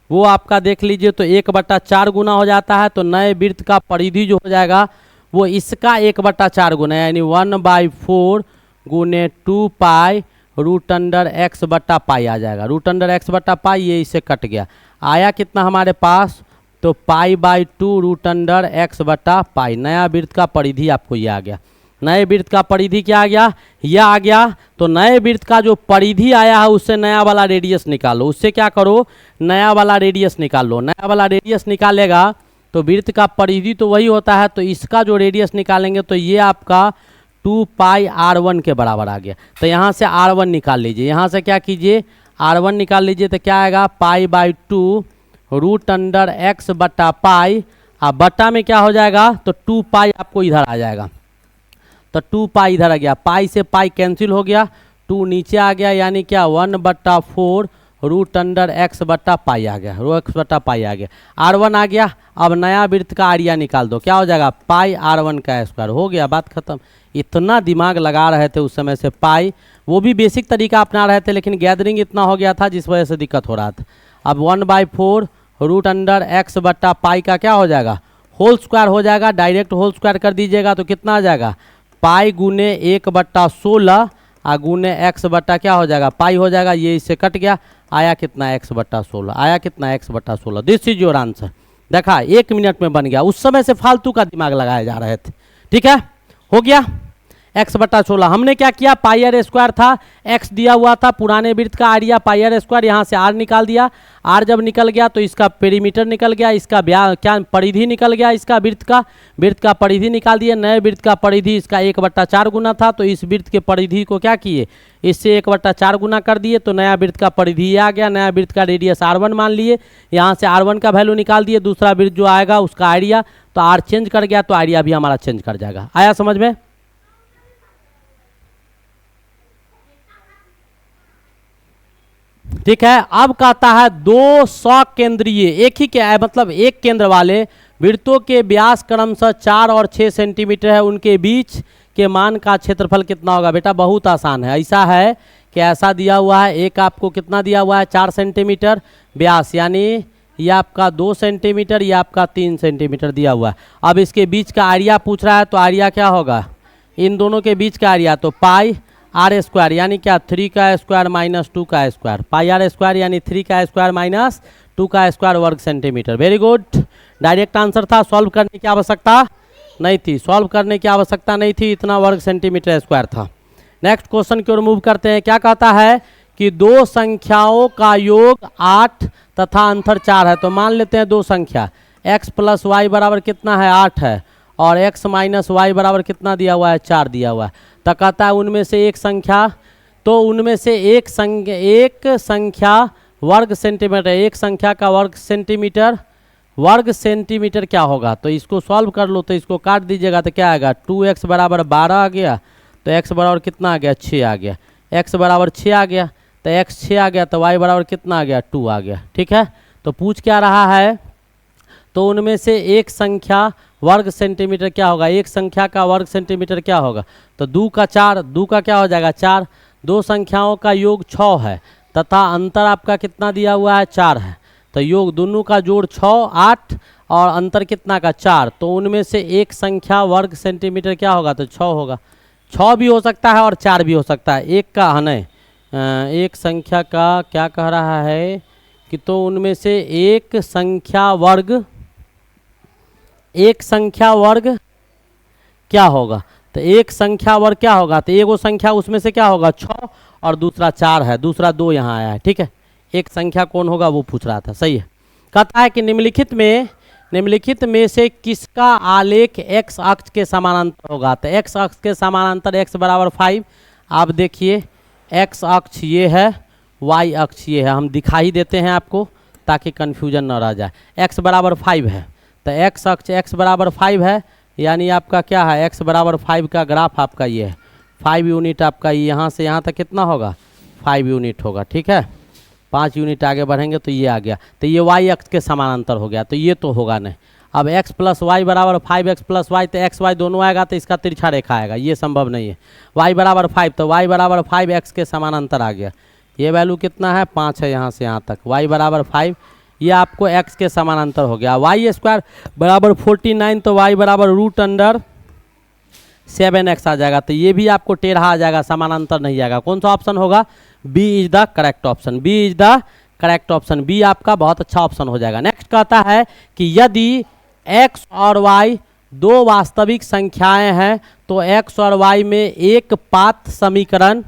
वो आपका देख लीजिए तो 1/4 गुना हो जाता है। तो नए वृत्त का परिधि जो हो जाएगा वो इसका 1/4 गुना, यानी 1/4 गुने 2 पाई रूट अंडर एक्स बट्टा पाई आ जाएगा। रूट अंडर एक्स बट्टा पाई ये इससे कट गया, आया कितना हमारे पास, तो पाई/2 रूट अंडर एक्स बट्टा पाई। नया वृत्त का परिधि आपको ये आ गया। नए वृत्त का परिधि क्या आ गया, यह आ गया। तो नए वृत्त का जो परिधि आया है उससे नया वाला रेडियस निकालो। उससे क्या करो, नया वाला रेडियस निकाल लो। नया वाला रेडियस निकालेगा तो वृत्त का परिधि तो वही होता है, तो इसका जो रेडियस निकालेंगे तो ये आपका 2 पाई R1 के बराबर आ गया। तो यहाँ से R1 निकाल लीजिए, यहाँ से क्या कीजिए, R1 निकाल लीजिए। तो क्या आएगा, पाई/2 रूट अंडर एक्स बट्टा पाई, अब बट्टा में क्या हो जाएगा, तो 2 पाई आपको इधर आ जाएगा। तो 2 पाई इधर आ गया, पाई से पाई कैंसिल हो गया, 2 नीचे आ गया, यानी क्या 1/4 रूट अंडर एक्स बट्टा पाई आ गया, एक्स बट्टा पाई आ गया। R1 आ गया। अब नया वृत्त का एरिया निकाल दो, क्या हो जाएगा, पाई R1 का स्क्वायर। हो गया, बात खत्म। इतना दिमाग लगा रहे थे उस समय से, पाई वो भी बेसिक तरीका अपना रहे थे, लेकिन गैदरिंग इतना हो गया था जिस वजह से दिक्कत हो रहा था। अब 1/4 रूट अंडर एक्स बट्टा पाई का क्या हो जाएगा, होल स्क्वायर हो जाएगा। डायरेक्ट होल स्क्वायर कर दीजिएगा तो कितना आ जाएगा, पाई गुने 1/16 आ गुने एक्स बट्टा क्या हो जाएगा, पाई हो जाएगा। ये इससे कट गया, आया कितना, x/16 आया कितना, x/16। This is your answer. देखा, 1 मिनट में बन गया। उस समय से फालतू का दिमाग लगाए जा रहे थे। ठीक है, हो गया x/16। हमने क्या किया, पाई आर स्क्वायर था, x दिया हुआ था, पुराने वृत्त का एरिया पाई आर स्क्वायर, यहाँ से r निकाल दिया। r जब निकल गया तो इसका पेरीमीटर निकल गया, इसका क्या परिधि निकल गया, इसका वृत्त का परिधि निकाल दिए। नए वृत्त का परिधि इसका 1/4 गुना था, तो इस वृत्त के परिधि को क्या किए, इससे 1/4 गुना कर दिए। तो नया वृत्त का परिधि ये आ गया। नया वृत्त का रेडियस R1 मान लिए, यहाँ से R1 का वैल्यू निकाल दिए। दूसरा वृत्त जो आएगा उसका एरिया, तो r चेंज कर गया तो एरिया भी हमारा चेंज कर जाएगा। आया समझ में। ठीक है, अब कहता है 2 सकेंद्रीय, एक ही क्या है, मतलब एक केंद्र वाले वृत्तों के व्यास क्रमशः 4 और 6 सेंटीमीटर है, उनके बीच के मान का क्षेत्रफल कितना होगा। बेटा बहुत आसान है। ऐसा है कि ऐसा दिया हुआ है, एक आपको कितना दिया हुआ है, 4 सेंटीमीटर व्यास, यानी ये आपका 2 सेंटीमीटर, ये आपका 3 सेंटीमीटर दिया हुआ है। अब इसके बीच का एरिया पूछ रहा है, तो एरिया क्या होगा, इन दोनों के बीच का एरिया, तो पाई आर स्क्वायर, यानी क्या 3 का स्क्वायर माइनस 2 का स्क्वायर, पाई आर स्क्वायर यानी 3 का स्क्वायर माइनस 2 का स्क्वायर वर्ग centimetre. Very good, direct answer था, सॉल्व करने की आवश्यकता नहीं थी, सॉल्व करने की आवश्यकता नहीं थी, इतना वर्ग सेंटीमीटर स्क्वायर था। नेक्स्ट क्वेश्चन की ओर मूव करते हैं। क्या कहता है कि 2 संख्याओं का योग 8 तथा अंतर 4 है। तो मान लेते हैं 2 संख्या, x + y बराबर कितना है, 8 है, और x - y बराबर कितना दिया हुआ है, 4 दिया हुआ है। तो कहता है उनमें से एक संख्या, तो उनमें से एक संख्या वर्ग सेंटीमीटर, एक संख्या का वर्ग सेंटीमीटर क्या होगा। तो इसको सॉल्व कर लो, तो इसको काट दीजिएगा तो क्या आएगा, 2x बराबर 12 आ गया, तो x बराबर कितना आ गया, 6 आ गया। x बराबर 6 आ गया, तो x 6 आ गया, तो y बराबर कितना आ गया, 2 आ गया। ठीक है, तो पूछ क्या रहा है, तो उनमें से एक संख्या वर्ग सेंटीमीटर क्या होगा, एक संख्या का वर्ग सेंटीमीटर क्या होगा। तो 2 का 4, 2 का क्या हो जाएगा 4। 2 संख्याओं का योग 6 है तथा अंतर आपका कितना दिया हुआ है, 4 है। तो योग दोनों का जोड़ 6, 8 और अंतर कितना का 4। तो उनमें से एक संख्या वर्ग सेंटीमीटर क्या होगा, तो 6 होगा। 6 भी हो सकता है और 4 भी हो सकता है। एक का नहीं, एक संख्या का क्या कह रहा है कि तो उनमें से एक संख्या वर्ग क्या होगा। तो एक संख्या वर्ग क्या होगा, तो एगो संख्या उसमें से क्या होगा 6 और दूसरा 4 है, दूसरा 2 यहाँ आया है। ठीक है, एक संख्या कौन होगा वो पूछ रहा था, सही है। कहता है कि निम्नलिखित में से किसका आलेख x अक्ष के समानांतर होगा। तो x अक्ष के समानांतर x बराबर 5। आप देखिए x अक्ष ये है, y अक्ष ये है, हम दिखाई देते हैं आपको ताकि कन्फ्यूजन न रह जाए। x बराबर 5 है, तो x अक्ष x बराबर 5 है, यानी आपका क्या है, x बराबर 5 का ग्राफ आपका ये है, 5 यूनिट आपका यहाँ से यहाँ तक कितना होगा, 5 यूनिट होगा, ठीक है। 5 यूनिट आगे बढ़ेंगे तो ये आ गया, तो ये y अक्ष के समानांतर हो गया, तो ये तो होगा नहीं। अब x प्लस वाई बराबर 5x प्लस वाई, तो x y दोनों आएगा तो इसका तिरछा रेखा आएगा, ये संभव नहीं है। y बराबर 5, तो y बराबर 5x के समानांतर आ गया, ये वैल्यू कितना है, 5 है यहाँ से यहाँ तक, y बराबर 5, ये आपको x के समानांतर हो गया। वाई स्क्वायर बराबर 49, तो y बराबर √7x आ जाएगा, तो ये भी आपको टेढ़ा आ जाएगा, समानांतर नहीं आएगा। कौन सा ऑप्शन होगा, B is the correct option, B is the correct option, B आपका बहुत अच्छा ऑप्शन हो जाएगा। नेक्स्ट कहता है कि यदि x और y दो वास्तविक संख्याएं हैं तो x और y में एक पात समीकरण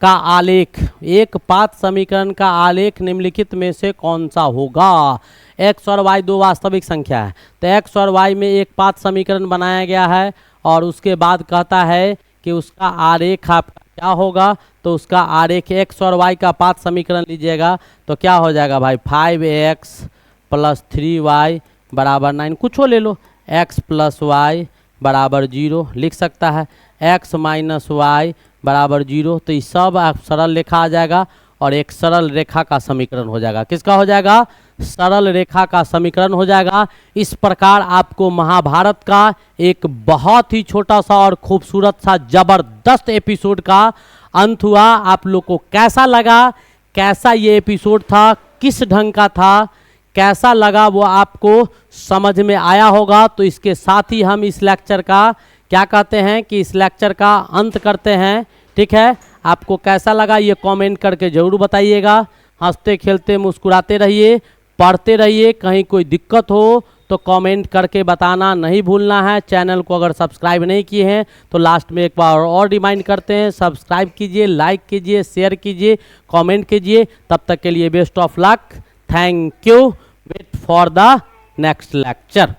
का आलेख, एक पात समीकरण का आलेख निम्नलिखित में से कौन सा होगा। x और y दो वास्तविक संख्या है, तो x और y में एक पात समीकरण बनाया गया है, और उसके बाद कहता है कि उसका आरेख आपका क्या होगा, तो उसका आरेख x और y का पात समीकरण लीजिएगा तो क्या हो जाएगा भाई, 5x प्लस 3y बराबर 9, कुछ हो ले लो, x प्लस y बराबर 0 लिख सकता है, x माइनस वाई बराबर 0, तो ये सब आप सरल रेखा आ जाएगा और एक सरल रेखा का समीकरण हो जाएगा। किसका हो जाएगा, सरल रेखा का समीकरण हो जाएगा। इस प्रकार आपको महाभारत का एक बहुत ही छोटा सा और खूबसूरत सा जबरदस्त एपिसोड का अंत हुआ। आप लोग को कैसा लगा, कैसा ये एपिसोड था, किस ढंग का था, कैसा लगा वो आपको समझ में आया होगा। तो इसके साथ ही हम इस लेक्चर का क्या कहते हैं कि इस लेक्चर का अंत करते हैं, ठीक है। आपको कैसा लगा ये कमेंट करके ज़रूर बताइएगा। हंसते खेलते मुस्कुराते रहिए, पढ़ते रहिए, कहीं कोई दिक्कत हो तो कमेंट करके बताना नहीं भूलना है। चैनल को अगर सब्सक्राइब नहीं किए हैं तो लास्ट में एक बार और रिमाइंड करते हैं, सब्सक्राइब कीजिए, लाइक कीजिए, शेयर कीजिए, कमेंट कीजिए। तब तक के लिए best of luck, thank you, wait for the next lecture.